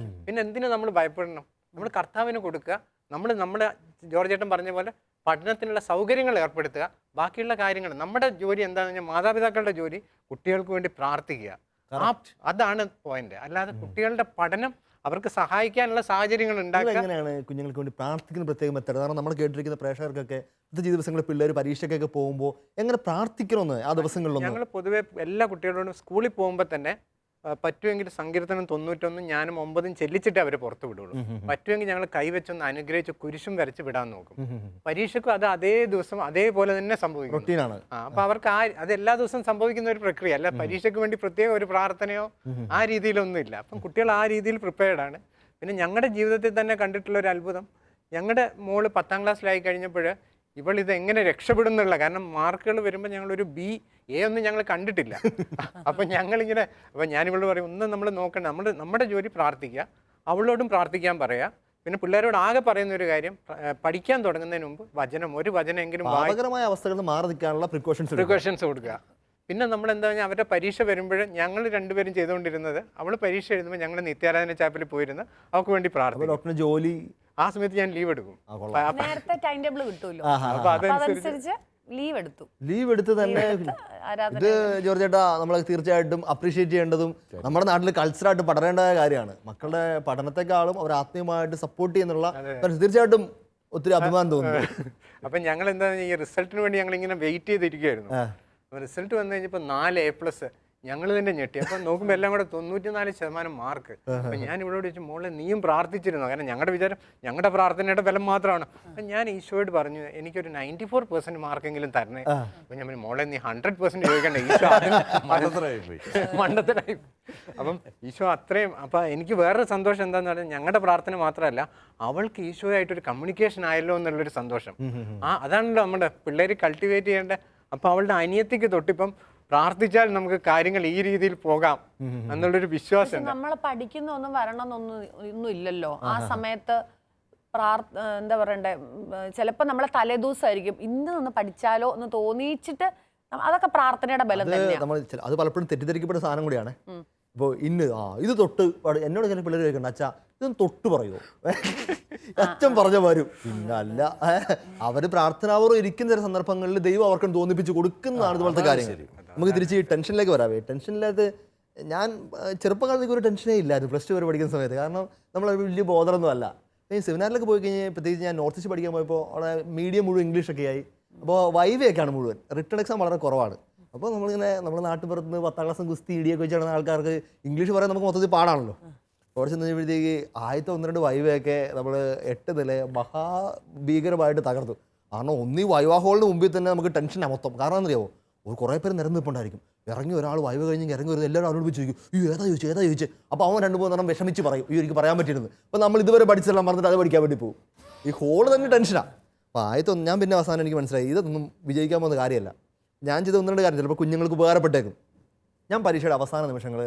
പിന്നെ എന്തിനു നമ്മൾ ഭയപ്പെടണം? നമ്മൾ കർത്താവിന് കൊടുക്കുക. നമ്മുടെ ജോർജ് ചേട്ടൻ പറഞ്ഞ പോലെ പഠനത്തിനുള്ള സൗകര്യങ്ങൾ ഏർപ്പെടുത്തുക. ബാക്കിയുള്ള കാര്യങ്ങൾ നമ്മുടെ ജോലി എന്താണെന്ന് പറഞ്ഞാൽ, മാതാപിതാക്കളുടെ ജോലി കുട്ടികൾക്ക് വേണ്ടി പ്രാർത്ഥിക്കുക. അതാണ് പോയിന്റ്. അല്ലാതെ കുട്ടികളുടെ പഠനം അവർക്ക് സഹായിക്കാനുള്ള സാഹചര്യങ്ങൾ ഉണ്ടാക്കുക. എങ്ങനെയാണ് കുഞ്ഞുങ്ങൾക്ക് വേണ്ടി പ്രാർത്ഥിക്കുന്ന പ്രത്യേക മെത്തേഡ്? കാരണം നമ്മൾ കേട്ടിരിക്കുന്ന പ്രേക്ഷകർക്കൊക്കെ പ്രത്യേക ദിവസങ്ങളിൽ പിള്ളേർ പരീക്ഷയ്ക്കൊക്കെ പോകുമ്പോൾ എങ്ങനെ പ്രാർത്ഥിക്കണമെന്ന് ആ ദിവസങ്ങളിലൊന്നും ഞങ്ങൾ പൊതുവെ എല്ലാ കുട്ടികളോടും സ്കൂളിൽ പോകുമ്പോൾ തന്നെ പറ്റുമെങ്കിൽ സങ്കീർത്തനം 91 ഞാനും 9 ചെല്ലിച്ചിട്ട് അവരെ പുറത്തു വിടുള്ളൂ. പറ്റുമെങ്കിൽ ഞങ്ങൾ കൈവച്ചൊന്ന് അനുഗ്രഹിച്ച് കുരിശും വരച്ച് വിടാൻ നോക്കും. പരീക്ഷയ്ക്കും അത് അതേ ദിവസം അതേപോലെ തന്നെ സംഭവിക്കും. റൊട്ടീനാണ്. അപ്പൊ അവർക്ക് അത് എല്ലാ ദിവസവും സംഭവിക്കുന്ന ഒരു പ്രക്രിയ അല്ല. പരീക്ഷയ്ക്ക് വേണ്ടി പ്രത്യേക ഒരു പ്രാർത്ഥനയോ ആ രീതിയിലൊന്നും ഇല്ല. അപ്പം കുട്ടികൾ ആ രീതിയിൽ പ്രിപ്പയർഡ് ആണ്. പിന്നെ ഞങ്ങളുടെ ജീവിതത്തിൽ തന്നെ കണ്ടിട്ടുള്ള ഒരു അത്ഭുതം, ഞങ്ങളുടെ മോള് 10ാം ക്ലാസ്സിലായി കഴിഞ്ഞപ്പോൾ ഇവൾ ഇത് എങ്ങനെ രക്ഷപ്പെടും എന്നുള്ള, കാരണം മാർക്കുകൾ വരുമ്പോൾ ഞങ്ങളൊരു A ഒന്നും ഞങ്ങൾ കണ്ടിട്ടില്ല. അപ്പം ഞങ്ങളിങ്ങനെ, അപ്പം ഞാനിവളോട് പറയും, ഒന്നും നമ്മൾ നോക്കണ്ട, നമ്മുടെ ജോലി പ്രാർത്ഥിക്കുക, അവളോടും പ്രാർത്ഥിക്കാൻ പറയുക. പിന്നെ പിള്ളേരോട് ആകെ പറയുന്ന ഒരു കാര്യം, പഠിക്കാൻ തുടങ്ങുന്നതിന് മുമ്പ് ഒരു വചനമെങ്കിലും പാപകരമായ അവസ്ഥകളിൽ നിന്ന് മാറി നിൽക്കാനുള്ള പ്രിക്കോഷൻസ് കൊടുക്കുക. പിന്നെ നമ്മൾ എന്താ പറഞ്ഞാൽ അവരുടെ പരീക്ഷ വരുമ്പോൾ ഞങ്ങൾ രണ്ടുപേരും ചെയ്തുകൊണ്ടിരുന്നത്, അവൾ പരീക്ഷ എഴുതുമ്പോൾ ഞങ്ങൾ നിത്യാരാധന ചാപ്പലിൽ പോയിരുന്ന് അവൾക്ക് വേണ്ടി പ്രാർത്ഥിക്കും. ജോലി ആ സമയത്ത് ഞാൻ ലീവ് എടുക്കും. നേരത്തെ ടൈം ടേബിൾ കിട്ടുമല്ലോ, അപ്പൊ അതനുസരിച്ച് ലീവ് എടുത്ത് തന്നെ. ഇത് ജോർജ് ചേട്ടാ നമ്മൾ തീർച്ചയായിട്ടും അപ്രീഷിയേറ്റ് ചെയ്യേണ്ടതും നമ്മുടെ നാട്ടിൽ കൾച്ചറായിട്ട് പഠനേണ്ട കാര്യമാണ്. മക്കളുടെ പഠനത്തെക്കാളും അവർ ആത്മീയമായിട്ട് സപ്പോർട്ട് ചെയ്യുന്നുള്ള തീർച്ചയായിട്ടും ഒത്തിരി അഭിമാനം തോന്നുന്നു. അപ്പം ഞങ്ങൾ എന്താ, ഈ റിസൾട്ടിന് വേണ്ടി ഞങ്ങൾ ഇങ്ങനെ വെയിറ്റ് ചെയ്തിരിക്കുമായിരുന്നു. റിസൾട്ട് വന്നു കഴിഞ്ഞപ്പോൾ 4 A+. ഞങ്ങൾ തന്നെ ഞെട്ടി. അപ്പം നോക്കുമ്പോൾ എല്ലാം കൂടെ 94% മാർക്ക്. അപ്പം ഞാൻ ഇവളോട് ചോദിച്ചു, മോളെ നീയും പ്രാർത്ഥിച്ചിരുന്നു? കാരണം ഞങ്ങളുടെ വിചാരം ഞങ്ങളുടെ പ്രാർത്ഥനയുടെ ബലം മാത്രമാണ്. അപ്പം ഞാൻ ഈശോയോട് പറഞ്ഞു, എനിക്കൊരു 94% മാർക്കെങ്കിലും തരണേ. അപ്പം ഞാൻ മോളെ നീ 100% ചോദിക്കണ്ടേ, ഈശോ മണ്ടത്തരായി. അപ്പം ഈശോ അത്രയും. അപ്പം എനിക്ക് വേറൊരു സന്തോഷം എന്താന്ന് പറഞ്ഞാൽ, ഞങ്ങളുടെ പ്രാർത്ഥന മാത്രമല്ല, അവൾക്ക് ഈശോയായിട്ടൊരു കമ്മ്യൂണിക്കേഷൻ ആയല്ലോ എന്നുള്ളൊരു സന്തോഷം. അതാണല്ലോ നമ്മുടെ പിള്ളേർ കൾട്ടിവേറ്റ് ചെയ്യേണ്ട. അപ്പം അവളുടെ അനിയത്തിക്ക് തൊട്ടിപ്പം പ്രാർത്ഥിച്ചാൽ നമുക്ക് കാര്യങ്ങൾ ഈ രീതിയിൽ പോകാം എന്നുള്ളൊരു വിശ്വാസം. നമ്മൾ പഠിക്കുന്നൊന്നും വരണമെന്നൊന്നും ഇല്ലല്ലോ ആ സമയത്ത്. എന്താ പറയണ്ടേ, ചിലപ്പോൾ നമ്മളെ തലേദിവസമായിരിക്കും ഇന്ന് നിന്ന് പഠിച്ചാലോ എന്ന് തോന്നിച്ചിട്ട്, അതൊക്കെ പ്രാർത്ഥനയുടെ ബലം തന്നെയാണ്. അത് പലപ്പോഴും തെറ്റിദ്ധരിക്കപ്പെട്ട സാധനം കൂടിയാണ്. ഇപ്പോൾ ഇത് തൊട്ട് എന്നോട് ചില പിള്ളേർ ചോദിക്കണ്ട, അച്ഛാ ഇതൊന്ന് തൊട്ട് പറയുമോ? അച്ഛൻ പറഞ്ഞ വരും. പിന്നല്ല, അവർ പ്രാർത്ഥനാപൂർവ്വം ഇരിക്കുന്ന ചില സന്ദർഭങ്ങളിൽ ദൈവം അവർക്ക് തോന്നിപ്പിച്ച് കൊടുക്കുന്നതാണ് ഇതുപോലത്തെ കാര്യങ്ങൾ. നമുക്ക് തിരിച്ച് ഈ ടെൻഷനിലേക്ക് വരാവേ. ടെൻഷനില്ലാത്ത ഞാൻ ചെറുപ്പകാലത്തേക്ക് ഒരു ടെൻഷനേ ഇല്ലായിരുന്നു +2 വരെ പഠിക്കുന്ന സമയത്ത്. കാരണം നമ്മൾ വലിയ ബോധമൊന്നും അല്ല. ഈ സെമിനാറിലൊക്കെ പോയി കഴിഞ്ഞാൽ, പ്രത്യേകിച്ച് ഞാൻ നോർത്ത് ഈസ്റ്റ് പഠിക്കാൻ പോയപ്പോൾ അവിടെ മീഡിയം മുഴുവൻ ഇംഗ്ലീഷൊക്കെ ആയി. അപ്പോൾ വൈവയൊക്കെയാണ് മുഴുവൻ, റിട്ടേൺ എക്സാം വളരെ കുറവാണ്. അപ്പോൾ നമ്മളിങ്ങനെ നമ്മുടെ നാട്ടുപുറത്ത് 10ാം ക്ലാസ് ഗുസ്തി ഇടിയൊക്കെ വെച്ച് നടന്ന ആൾക്കാർക്ക് ഇംഗ്ലീഷ് പറയാൻ നമുക്ക് മൊത്തത്തിൽ പാടാണല്ലോ. കുറച്ച് കഴിഞ്ഞപ്പോഴത്തേക്ക് ആദ്യത്തെ 1-2 വൈവയൊക്കെ നമ്മൾ 8 നില മഹാഭീകരമായിട്ട് തകർത്തു. കാരണം ഒന്നീ വൈവാ ഹോളിന് മുമ്പിൽ തന്നെ നമുക്ക് ടെൻഷനാണ് മൊത്തം. കാരണം എന്നറിയാമോ, കുറേ പേര് നിരന്ന് നിൽപ്പുണ്ടായിരിക്കും. ഇറങ്ങി ഒരാൾ വൈവ കഴിഞ്ഞ് ഇറങ്ങി വരുന്നത് എല്ലാവരും അവരോട് ചോദിക്കും, ഏതാ ചോദിച്ചു. അപ്പോൾ അവൻ 2-3 വിഷമിച്ച് പറയും, എനിക്ക് പറയാൻ പറ്റിയിരുന്നു. അപ്പോൾ നമ്മൾ ഇതുവരെ പഠിച്ചെല്ലാം പറഞ്ഞിട്ട് അത് പഠിക്കാൻ വേണ്ടി പോകും. ഈ ഹോള് തന്നെ ടെൻഷനാണ്. അപ്പോൾ ആദ്യത്തെ ഞാൻ പിന്നെ അവസാനം എനിക്ക് മനസ്സിലായി, ഇതൊന്നും വിജയിക്കാൻ പോകുന്ന കാര്യമല്ല. ഞാൻ ചെയ്ത 1-2 കാര്യം ചിലപ്പോൾ കുഞ്ഞുങ്ങൾക്ക് ഉപകാരപ്പെട്ടേക്കും. ഞാൻ പരീക്ഷയുടെ അവസാന നിമിഷങ്ങൾ,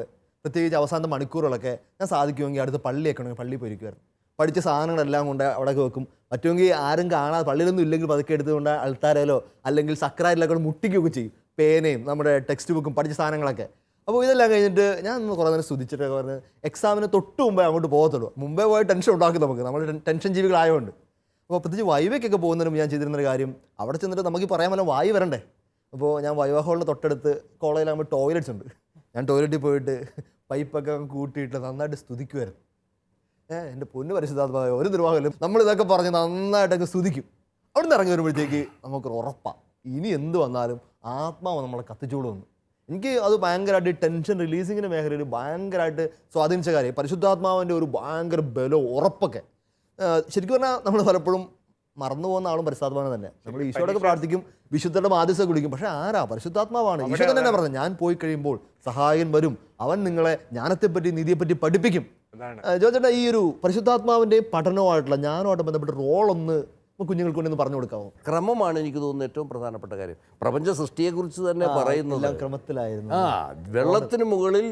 പ്രത്യേകിച്ച് അവസാനത്തെ മണിക്കൂറുകളൊക്കെ ഞാൻ സാധിക്കുമെങ്കിൽ അടുത്ത് പള്ളിയൊക്കെ ഉണ്ടെങ്കിൽ പള്ളിയിൽ പോയിരിക്കുമായിരുന്നു. പഠിച്ച സാധനങ്ങളെല്ലാം കൊണ്ട് അവിടെയൊക്കെ വെക്കും. പറ്റുമെങ്കിൽ ആരും കാണാതെ, പള്ളിയിലൊന്നും ഇല്ലെങ്കിൽ പതുക്കെ എടുത്തുകൊണ്ട് അൾത്താരയിലോ അല്ലെങ്കിൽ സക്രാരിലൊക്കെ മുട്ടിക്കുകയൊക്കെ ചെയ്യും. പേനയും നമ്മുടെ ടെക്സ്റ്റ് ബുക്കും പഠിച്ച സാധനങ്ങളൊക്കെ. അപ്പോൾ ഇതെല്ലാം കഴിഞ്ഞിട്ട് ഞാൻ കുറേ നേരം സ്തുതിച്ചിട്ടൊക്കെ പറഞ്ഞ് എക്സാമിന് തൊട്ട് മുമ്പേ അങ്ങോട്ട് പോകത്തുള്ളൂ. മുമ്പേ പോയി ടെൻഷൻ ഉണ്ടാക്കും നമുക്ക്, നമ്മൾ ടെൻഷൻ ജീവികളായതുകൊണ്ട്. അപ്പോൾ പ്രത്യേകിച്ച് വൈവയ്ക്കൊക്കെ പോകുന്നതിനും ഞാൻ ചെയ്തിരുന്നൊരു കാര്യം, അവിടെ ചെന്നിട്ട് നമുക്ക് പറയാൻ പറ്റില്ല വായി വരണ്ടേ. അപ്പോൾ ഞാൻ വൈവാ ഹോളിൻ്റെ തൊട്ടടുത്ത് കോളേജിലാകുമ്പോൾ ടോയ്ലറ്റ്സ് ഉണ്ട്. ഞാൻ ടോയ്ലറ്റിൽ പോയിട്ട് പൈപ്പൊക്കെ കൂട്ടിയിട്ട് നന്നായിട്ട് സ്തുതിക്കുമായിരുന്നു. എൻ്റെ പൊന്നു പരിശുദ്ധാത്മാവേ, ഒരു നിർവാഹമില്ല, നമ്മളിതൊക്കെ പറഞ്ഞ് നന്നായിട്ടൊക്കെ സ്തുതിക്കും. അവിടെ നിന്ന് ഇറങ്ങി വരുമ്പോഴത്തേക്ക് നമുക്കൊരു ഉറപ്പാണ്, ഇനി എന്ത് വന്നാലും ആത്മാവ് നമ്മളെ കത്തിച്ചോളൂ എന്ന്. എനിക്ക് അത് ഭയങ്കരമായിട്ട് ടെൻഷൻ റിലീസിങ്ങിൻ്റെ മേഖലയിൽ ഭയങ്കരമായിട്ട് സ്വാധീനിച്ച കാര്യം, പരിശുദ്ധാത്മാവിൻ്റെ ഒരു ഭയങ്കര ബലവും ഉറപ്പൊക്കെ. ശരിക്കും പറഞ്ഞാൽ നമ്മൾ പലപ്പോഴും മറന്നു പോകുന്ന ആളും പരിശുദ്ധാത്മാവിനെ തന്നെ. നമ്മൾ ഈശോയോടൊക്കെ പ്രാർത്ഥിക്കും, വിശുദ്ധരുടെ മാധ്യസ്ഥ കുടിക്കും, പക്ഷേ ആരാ? പരിശുദ്ധാത്മാവാണ്. ഈശോ തന്നെ പറഞ്ഞു, ഞാൻ പോയി കഴിയുമ്പോൾ സഹായകൻ വരും, അവൻ നിങ്ങളെ ജ്ഞാനത്തെപ്പറ്റി നീതിയെപ്പറ്റി പഠിപ്പിക്കും. ജോർജേട്ടാ, ഈ ഒരു പരിശുദ്ധാത്മാവിൻ്റെയും പഠനവുമായിട്ടുള്ള ജ്ഞാനവുമായിട്ട് ബന്ധപ്പെട്ട റോളൊന്ന് കുഞ്ഞുങ്ങൾക്ക് വേണ്ടി ഒന്ന് പറഞ്ഞു കൊടുക്കാമോ? ക്രമമാണ് എനിക്ക് തോന്നുന്നത് ഏറ്റവും പ്രധാനപ്പെട്ട കാര്യം. പ്രപഞ്ച സൃഷ്ടിയെക്കുറിച്ച് തന്നെ പറയുന്നത് ക്രമത്തിലായിരുന്നു. വെള്ളത്തിന് മുകളിൽ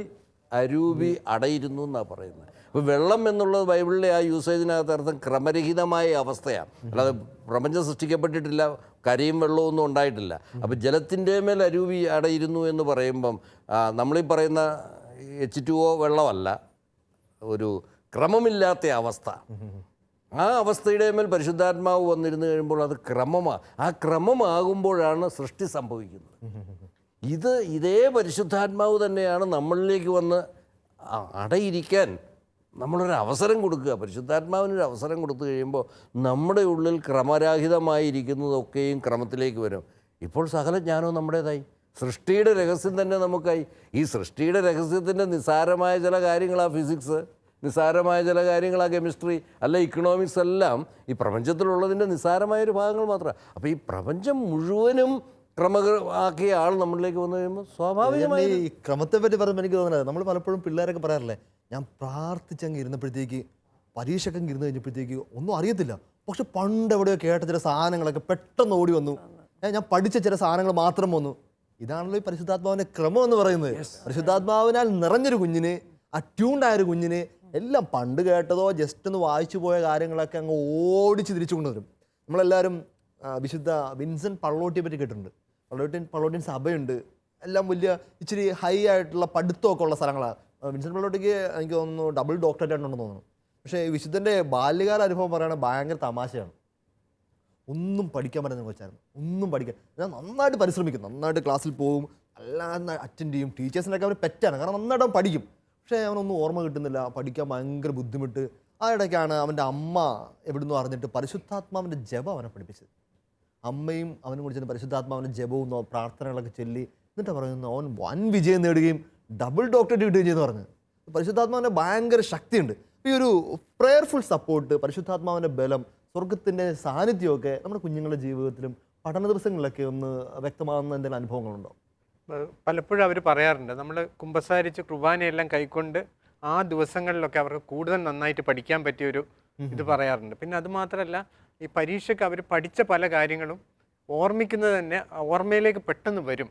അരൂപി അടയിരുന്നു എന്നാണ് പറയുന്നത്. അപ്പോൾ വെള്ളം എന്നുള്ളത് ബൈബിളിലെ ആ യൂസേജിനകത്ത് അർത്ഥം ക്രമരഹിതമായ അവസ്ഥയാണ്. അല്ലാതെ പ്രപഞ്ചം സൃഷ്ടിക്കപ്പെട്ടിട്ടില്ല, കരയും വെള്ളവും ഒന്നും ഉണ്ടായിട്ടില്ല. അപ്പോൾ ജലത്തിൻ്റെ മേൽ അരൂപി അടയിരുന്നു എന്ന് പറയുമ്പം നമ്മളീ പറയുന്ന H2O വെള്ളമല്ല, ഒരു ക്രമമില്ലാത്ത അവസ്ഥ. ആ അവസ്ഥയുടെ മേൽ പരിശുദ്ധാത്മാവ് വന്നിരുന്നു കഴിയുമ്പോൾ അത് ആ ക്രമമാകുമ്പോഴാണ് സൃഷ്ടി സംഭവിക്കുന്നത്. ഇതേ പരിശുദ്ധാത്മാവ് തന്നെയാണ് നമ്മളിലേക്ക് വന്ന് അടയിരിക്കാൻ നമ്മളൊരു അവസരം കൊടുക്കുക. പരിശുദ്ധാത്മാവിനൊരു അവസരം കൊടുത്തു കഴിയുമ്പോൾ നമ്മുടെ ഉള്ളിൽ ക്രമരാഹിതമായിരിക്കുന്നതൊക്കെയും ക്രമത്തിലേക്ക് വരും. ഇപ്പോൾ സകല ജ്ഞാനവും നമ്മുടേതായി, സൃഷ്ടിയുടെ രഹസ്യം തന്നെ നമുക്കായി. ഈ സൃഷ്ടിയുടെ രഹസ്യത്തിൻ്റെ നിസ്സാരമായ ചില കാര്യങ്ങളാ ഫിസിക്സ്, നിസ്സാരമായ ചില കാര്യങ്ങളാ കെമിസ്ട്രി, അല്ല ഇക്കണോമിക്സ്, എല്ലാം ഈ പ്രപഞ്ചത്തിലുള്ളതിൻ്റെ നിസ്സാരമായൊരു ഭാഗങ്ങൾ മാത്രമാണ്. അപ്പോൾ ഈ പ്രപഞ്ചം മുഴുവനും ക്രമമാക്കിയ ആൾ നമ്മളിലേക്ക് വന്നു കഴിയുമ്പോൾ സ്വാഭാവികമായി ഈ ക്രമത്തെ പറ്റി പറയുമ്പോൾ എനിക്ക് തോന്നുന്നത്, നമ്മൾ പലപ്പോഴും പിള്ളേരൊക്കെ പറയാറില്ലേ, ഞാൻ പ്രാർത്ഥിച്ചങ്ങ് ഇരുന്നപ്പോഴത്തേക്ക് പരീക്ഷയ്ക്കങ്ങ് ഇരുന്ന് കഴിഞ്ഞപ്പോഴത്തേക്ക് ഒന്നും അറിയത്തില്ല, പക്ഷെ പണ്ട് എവിടെയോ കേട്ട ചില സാധനങ്ങളൊക്കെ പെട്ടെന്ന് ഓടി വന്നു, ഞാൻ പഠിച്ച ചില സാധനങ്ങൾ മാത്രം വന്നു. ഇതാണല്ലോ ഈ പരിശുദ്ധാത്മാവിൻ്റെ ക്രമം എന്ന് പറയുന്നത്. പരിശുദ്ധാത്മാവിനാൽ നിറഞ്ഞൊരു കുഞ്ഞിന്, അറ്റ്യൂൺഡായൊരു കുഞ്ഞിന് എല്ലാം പണ്ട് കേട്ടതോ ജസ്റ്റ് ഒന്ന് വായിച്ചു പോയ കാര്യങ്ങളൊക്കെ അങ്ങ് ഓടിച്ച് തിരിച്ചു കൊണ്ടുവരും. നമ്മളെല്ലാവരും വിശുദ്ധ വിൻസെൻ്റ് പള്ളോട്ടിയെ പറ്റി കേട്ടിട്ടുണ്ട്. പള്ളോട്ടിയൻ സഭയുണ്ട്, എല്ലാം വലിയ ഇച്ചിരി ഹൈ ആയിട്ടുള്ള പഠിത്തമൊക്കെ ഉള്ള സ്ഥലങ്ങളാണ്. വിൻസെൻ്റ് പള്ളോട്ടിക്ക് എനിക്ക് തോന്നുന്നു ഡബിൾ ഡോക്ടറേറ്റ് ആയിട്ടുണ്ടെന്ന് തോന്നുന്നു. പക്ഷേ ഈ വിശുദ്ധൻ്റെ ബാല്യകാല അനുഭവം പറയുകയാണെങ്കിൽ ഭയങ്കര തമാശയാണ്. ഒന്നും പഠിക്കാൻ പറ്റുന്ന കൊച്ചായിരുന്നു, ഒന്നും പഠിക്കാൻ. ഞാൻ നന്നായിട്ട് പരിശ്രമിക്കും, നന്നായിട്ട് ക്ലാസ്സിൽ പോകും, അല്ലാതെ അറ്റൻഡ് ചെയ്യും, ടീച്ചേഴ്സിനൊക്കെ അവർ പെറ്റാണ്, കാരണം നന്നായിട്ട് അവൻ പഠിക്കും. പക്ഷേ അവനൊന്നും ഓർമ്മ കിട്ടുന്നില്ല, പഠിക്കാൻ ഭയങ്കര ബുദ്ധിമുട്ട്. ആ ഇടയ്ക്കാണ് അവൻ്റെ അമ്മ എവിടുന്ന് അറിഞ്ഞിട്ട് പരിശുദ്ധാത്മാവിൻ്റെ ജപം അവനെ പഠിപ്പിച്ചത്. അമ്മയും അവനും കൂടി പരിശുദ്ധാത്മാവിൻ്റെ ജപവും പ്രാർത്ഥനകളൊക്കെ ചൊല്ലി എന്നിട്ട് പറയുന്നു അവൻ വൻ വിജയം നേടുകയും ഡബിൾ ഡോക്ടറേറ്റ് കിട്ടുകയും ചെയ്യുന്നു പറഞ്ഞു. പരിശുദ്ധാത്മാവിൻ്റെ ഭയങ്കര ശക്തിയുണ്ട്. ഈ ഒരു പ്രെയർഫുൾ സപ്പോർട്ട്, പരിശുദ്ധാത്മാവിൻ്റെ ബലം, സ്വർഗത്തിൻ്റെ സാന്നിധ്യമൊക്കെ നമ്മുടെ കുഞ്ഞുങ്ങളുടെ ജീവിതത്തിലും പഠന ദിവസങ്ങളിലൊക്കെ ഒന്ന് വ്യക്തമാകുന്ന എന്തെങ്കിലും അനുഭവങ്ങളുണ്ടോ? പലപ്പോഴും അവർ പറയാറുണ്ട്, നമ്മൾ കുമ്പസാരിച്ച് കുർബാനയെല്ലാം കൈക്കൊണ്ട് ആ ദിവസങ്ങളിലൊക്കെ അവർക്ക് കൂടുതൽ നന്നായിട്ട് പഠിക്കാൻ പറ്റിയൊരു ഇത് പറയാറുണ്ട്. പിന്നെ അതുമാത്രമല്ല, ഈ പരീക്ഷയ്ക്ക് അവർ പഠിച്ച പല കാര്യങ്ങളും ഓർമ്മിക്കുന്നത് തന്നെ ഓർമ്മയിലേക്ക് പെട്ടെന്ന് വരും.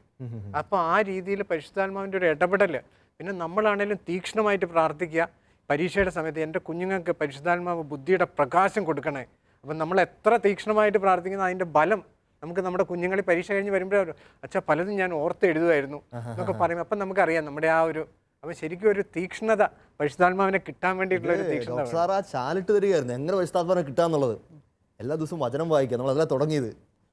അപ്പോൾ ആ രീതിയിൽ പരിശുദ്ധാത്മാവിൻ്റെ ഒരു ഇടപെടൽ. പിന്നെ നമ്മളാണേലും തീക്ഷ്ണമായിട്ട് പ്രാർത്ഥിക്കുക. പരീക്ഷയുടെ സമയത്ത് എൻ്റെ കുഞ്ഞുങ്ങൾക്ക് പരിശുദ്ധാത്മാവ് ബുദ്ധിയുടെ പ്രകാശം കൊടുക്കണേ. അപ്പം നമ്മൾ എത്ര തീക്ഷ്ണമായിട്ട് പ്രാർത്ഥിക്കുന്ന അതിൻ്റെ ബലം നമുക്ക് നമ്മുടെ കുഞ്ഞുങ്ങളിൽ പരീക്ഷ കഴിഞ്ഞ് വരുമ്പോഴേ അച്ഛാ പലതും ഞാൻ ഓർത്ത് എഴുതുമായിരുന്നു എന്നൊക്കെ പറയും. അപ്പം നമുക്കറിയാം നമ്മുടെ ആ ഒരു, അപ്പം ശരിക്കും ഒരു തീക്ഷ്ണത, പരിശുദ്ധാത്മാവിനെ കിട്ടാൻ വേണ്ടിയിട്ടുള്ള ഒരു തീക്ഷ്ണത. സാർ ആ ചാലിട്ട് തരികയായിരുന്നു എങ്ങനെ പരിശുദ്ധാത്മാവിനെ കിട്ടാന്നുള്ളത്. എല്ലാ ദിവസവും വചനം വായിക്കുക, നമ്മളതെല്ലാം തുടങ്ങിയത്.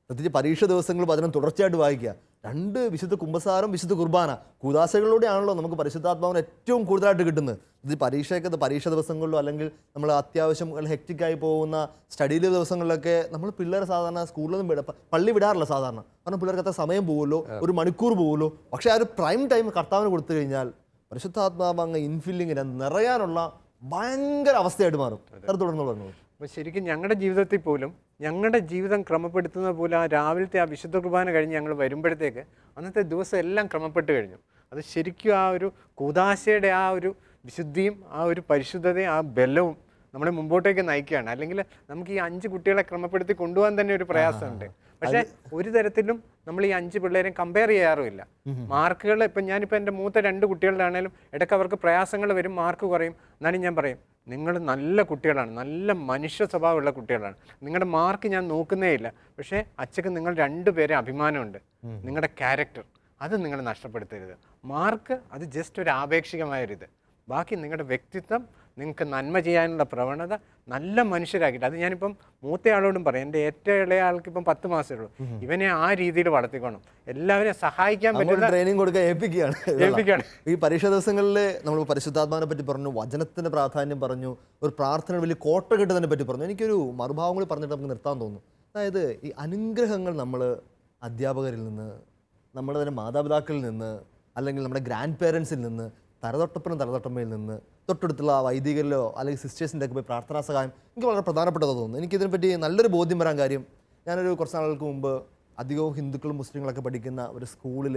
പ്രത്യേകിച്ച് പരീക്ഷ ദിവസങ്ങൾ വചനം തുടർച്ചയായിട്ട് വായിക്കുക. 2 വിശുദ്ധ കുമ്പസാരം, വിശുദ്ധ കുർബാന, കൂദാശകളിലൂടെയാണല്ലോ നമുക്ക് പരിശുദ്ധാത്മാവിന് ഏറ്റവും കൂടുതലായിട്ട് കിട്ടുന്നത്. ഇത് പരീക്ഷ ദിവസങ്ങളിലോ അല്ലെങ്കിൽ നമ്മൾ അത്യാവശ്യം ഹെക്റ്റിക്കായി പോകുന്ന സ്റ്റഡി ലീവ് ദിവസങ്ങളിലൊക്കെ നമ്മൾ പിള്ളേരെ സാധാരണ സ്കൂളിലൊന്നും പള്ളി വിടാറില്ല സാധാരണ, കാരണം പിള്ളേർക്ക് അത്ര സമയം പോകുമല്ലോ, 1 മണിക്കൂർ പോകുമല്ലോ. പക്ഷേ ആ ഒരു പ്രൈം ടൈം കർത്താവിന് കൊടുത്തു കഴിഞ്ഞാൽ പരിശുദ്ധാത്മാവ് അങ്ങ് ഇൻഫില്ലിങ്ങിന് നിറയാനുള്ള ഭയങ്കര അവസ്ഥയായിട്ട് മാറും. അത് തുടർന്ന് പറഞ്ഞു. അപ്പോൾ ശരിക്കും ഞങ്ങളുടെ ജീവിതത്തിൽ പോലും, ഞങ്ങളുടെ ജീവിതം ക്രമപ്പെടുത്തുന്ന പോലെ ആ രാവിലത്തെ ആ വിശുദ്ധ കുർബാന കഴിഞ്ഞ് ഞങ്ങൾ വരുമ്പോഴത്തേക്ക് അന്നത്തെ ദിവസം എല്ലാം ക്രമപ്പെട്ട് കഴിഞ്ഞു. അത് ശരിക്കും ആ ഒരു കൂദാശയുടെ ആ ഒരു വിശുദ്ധിയും ആ ഒരു പരിശുദ്ധതയും ആ ബലവും നമ്മളെ മുമ്പോട്ടേക്ക് നയിക്കുകയാണ്. അല്ലെങ്കിൽ നമുക്ക് ഈ 5 കുട്ടികളെ ക്രമപ്പെടുത്തി കൊണ്ടുപോകാൻ തന്നെ ഒരു പ്രയാസമുണ്ട്. പക്ഷേ ഒരു തരത്തിലും നമ്മൾ ഈ 5 പിള്ളേരെയും കമ്പയർ ചെയ്യാറുമില്ല. മാർക്കുകൾ ഇപ്പം ഞാനിപ്പോൾ എൻ്റെ മൂത്ത 2 കുട്ടികളുടെ ആണെങ്കിലും ഇടയ്ക്ക് അവർക്ക് പ്രയാസങ്ങൾ വരും, മാർക്ക് കുറയും. എന്നാലും ഞാൻ പറയും, നിങ്ങൾ നല്ല കുട്ടികളാണ്, നല്ല മനുഷ്യ സ്വഭാവമുള്ള കുട്ടികളാണ്, നിങ്ങളുടെ മാർക്ക് ഞാൻ നോക്കുന്നേ ഇല്ല. പക്ഷേ അച്ഛക്ക് നിങ്ങൾ 2 പേരെ അഭിമാനമുണ്ട്, നിങ്ങളുടെ ക്യാരക്ടർ അത് നിങ്ങൾ നഷ്ടപ്പെടുത്തരുത്. മാർക്ക് അത് ജസ്റ്റ് ഒരു ആപേക്ഷികമായൊരിത്. ബാക്കി നിങ്ങളുടെ വ്യക്തിത്വം, നിങ്ങൾക്ക് നന്മ ചെയ്യാനുള്ള പ്രവണത, നല്ല മനുഷ്യരാക്കിയിട്ട്. അത് ഞാനിപ്പം മൂത്തയാളോടും പറയും, എൻ്റെ ഏറ്റവും ഇളയ ആൾക്ക് ഇപ്പം 10 മാസമേ ഉള്ളൂ. ഇവനെ ആ രീതിയിൽ വളർത്തിക്കോണം, എല്ലാവരെയും സഹായിക്കാൻ പറ്റുന്ന ട്രെയിനിങ് കൊടുക്കാൻ ഏൽപ്പിക്കുകയാണ്. ഈ പരീക്ഷ ദിവസങ്ങളിൽ നമ്മൾ പരിശുദ്ധാത്മാവിനെ പറ്റി പറഞ്ഞു, വചനത്തിൻ്റെ പ്രാധാന്യം പറഞ്ഞു, ഒരു പ്രാർത്ഥന വലിയ കോട്ട കെട്ടുന്നതിനെ പറ്റി പറഞ്ഞു. എനിക്കൊരു മറുഭാവം കൂടി പറഞ്ഞിട്ട് നമുക്ക് നിർത്താൻ തോന്നുന്നു. അതായത് ഈ അനുഗ്രഹങ്ങൾ നമ്മൾ അധ്യാപകരിൽ നിന്ന്, നമ്മുടെ തന്നെ മാതാപിതാക്കളിൽ നിന്ന്, അല്ലെങ്കിൽ നമ്മുടെ ഗ്രാൻഡ് പേരൻസിൽ നിന്ന്, തലതൊട്ടമ്മയിൽ നിന്ന്, തൊട്ടടുത്തുള്ള വൈദികരിലോ അല്ലെങ്കിൽ സിസ്റ്റേഴ്സിൻ്റെ ഒക്കെ പോയി പ്രാർത്ഥനാ സഹായം എനിക്ക് വളരെ പ്രധാനപ്പെട്ടത് തോന്നുന്നു. എനിക്കിതിനെപ്പറ്റി നല്ലൊരു ബോധ്യം വരാൻ കാര്യം, ഞാനൊരു കുറച്ച് നാളുകൾക്ക് മുമ്പ് അധികവും ഹിന്ദുക്കളും മുസ്ലിങ്ങളൊക്കെ പഠിക്കുന്ന ഒരു സ്കൂളിൽ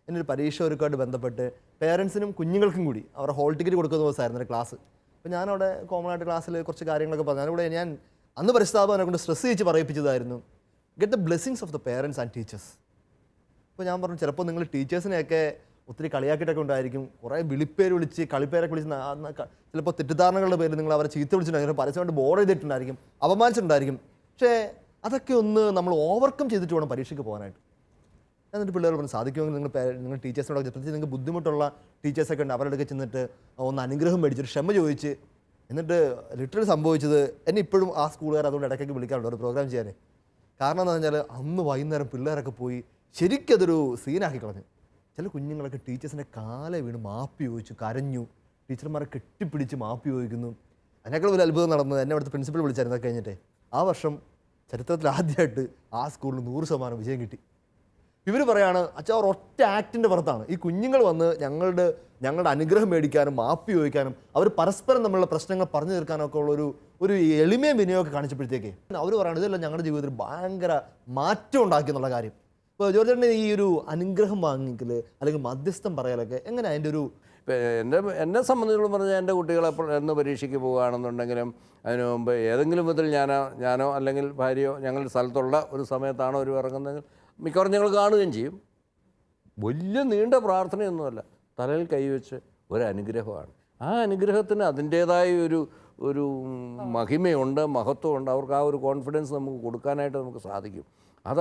എന്നൊരു പരീക്ഷ ഒരുക്കമായിട്ട് ബന്ധപ്പെട്ട് പേരൻസിനും കുഞ്ഞുങ്ങൾക്കും കൂടി അവരുടെ ഹോൾ ടിക്കറ്റ് കൊടുക്കുന്ന ദിവസമായിരുന്നു ഒരു ക്ലാസ്. അപ്പോൾ ഞാനവിടെ കോമൺ ആയിട്ട് ക്ലാസ്സിൽ കുറച്ച് കാര്യങ്ങളൊക്കെ പറഞ്ഞു. അതിലൂടെ ഞാൻ അന്ന് പരിസ്ഥാപനെ കൊണ്ട് സ്ട്രെസ് ചെയ്യിച്ച് പറയിപ്പിച്ചതായിരുന്നു, get the blessings of the parents and teachers. അപ്പോൾ ഞാൻ പറഞ്ഞു, ചിലപ്പോൾ നിങ്ങൾ ടീച്ചേഴ്സിനെയൊക്കെ ഒത്തിരി കളിയാക്കിയിട്ടൊക്കെ ഉണ്ടായിരിക്കും, കുറേ വിളിപ്പേര് വിളിച്ച് കളിപ്പേരൊക്കെ വിളിച്ച് ചിലപ്പോൾ തെറ്റിദ്ധാരണകളുടെ പേരിൽ നിങ്ങൾ അവരെ ചീത്ത വിളിച്ചിട്ടുണ്ടായിരിക്കും, പരസ്യമായിട്ട് ബോർഡ് ചെയ്തിട്ടുണ്ടായിരിക്കും, അപമാനിച്ചിട്ടുണ്ടായിരിക്കും. പക്ഷേ അതൊക്കെ ഒന്ന് നമ്മൾ ഓവർകം ചെയ്തിട്ട് വേണം പരീക്ഷയ്ക്ക് പോകാനായിട്ട്. എന്നിട്ട് പിള്ളേർ പറഞ്ഞു സാധിക്കുമെങ്കിൽ നിങ്ങൾ ടീച്ചേഴ്സിനോടൊക്കെ, പ്രത്യേകിച്ച് നിങ്ങൾക്ക് ബുദ്ധിമുട്ടുള്ള ടീച്ചേഴ്സൊക്കെ ഉണ്ട്, അവരുടെ അടുത്ത് ചെന്നിട്ട് ഒന്ന് അനുഗ്രഹം മേടിച്ചിട്ട് ക്ഷമ ചോദിച്ച്. എന്നിട്ട് ലിറ്ററലി സംഭവിച്ചത്, എന്നെ ഇപ്പോഴും ആ സ്കൂളുകാർ അതുകൊണ്ട് ഇടയ്ക്കൊക്കെ വിളിക്കാറുണ്ട് ഒരു പ്രോഗ്രാം ചെയ്യാൻ. കാരണം എന്താ പറഞ്ഞാൽ അന്ന് വൈകുന്നേരം പിള്ളേരൊക്കെ പോയി ശരിക്കതൊരു സീനാക്കി കളഞ്ഞു. ചില കുഞ്ഞുങ്ങളൊക്കെ ടീച്ചേഴ്സിൻ്റെ കാലെ വീണ് മാപ്പി ചോദിച്ചു, കരഞ്ഞു, ടീച്ചർമാരെ കെട്ടിപ്പിടിച്ച് മാപ്പി ചോദിക്കുന്നു. അതിനേക്കാൾ ഒരു അത്ഭുതം നടന്നത്, എന്നെ അവിടുത്തെ പ്രിൻസിപ്പൽ വിളിച്ചായിരുന്നു കഴിഞ്ഞിട്ട്. ആ വർഷം ചരിത്രത്തിൽ ആദ്യമായിട്ട് ആ സ്കൂളിൽ 100% വിജയം കിട്ടി. ഇവർ പറയാണ് അച്ഛാ അവർ ഒറ്റ ആക്ടിൻ്റെ പുറത്താണ് ഈ കുഞ്ഞുങ്ങൾ വന്ന് ഞങ്ങളുടെ അനുഗ്രഹം മേടിക്കാനും മാപ്പി ചോദിക്കാനും അവർ പരസ്പരം തമ്മിലുള്ള പ്രശ്നങ്ങൾ പറഞ്ഞു തീർക്കാനൊക്കെ ഉള്ള ഒരു എളിമയും വിനിയോഗമൊക്കെ കാണിച്ചപ്പോഴത്തേക്ക് അവർ പറയുന്നത് ഇതെല്ലാം ഞങ്ങളുടെ ജീവിതത്തിൽ ഭയങ്കര മാറ്റം ഉണ്ടാക്കി എന്നുള്ള കാര്യം. ഇപ്പോൾ ജോർജേട്ടൻ്റെ ഈ ഒരു അനുഗ്രഹം വാങ്ങിക്കൽ അല്ലെങ്കിൽ മധ്യസ്ഥം പറയലൊക്കെ എങ്ങനെ അതിൻ്റെ ഒരു എന്നെ സംബന്ധിച്ചോളം പറഞ്ഞാൽ എൻ്റെ കുട്ടികളെ എന്ന് പരീക്ഷയ്ക്ക് പോവുകയാണെന്നുണ്ടെങ്കിലും അതിനു മുമ്പ് ഏതെങ്കിലും വിധത്തിൽ ഞാനോ അല്ലെങ്കിൽ ഭാര്യയോ ഞങ്ങളുടെ സ്ഥലത്തുള്ള ഒരു സമയത്താണോ ഒരു ഇറങ്ങുന്നതെങ്കിൽ മിക്കവാറും ഞങ്ങൾ കാണുകയും ചെയ്യും. വലിയ നീണ്ട പ്രാർത്ഥനയൊന്നുമല്ല, തലയിൽ കൈവച്ച് ഒരു അനുഗ്രഹമാണ്. ആ അനുഗ്രഹത്തിന് അതിൻ്റേതായ ഒരു മഹിമയുണ്ട്, മഹത്വമുണ്ട്. അവർക്ക് ആ ഒരു കോൺഫിഡൻസ് നമുക്ക് കൊടുക്കാനായിട്ട് നമുക്ക് സാധിക്കും. അത്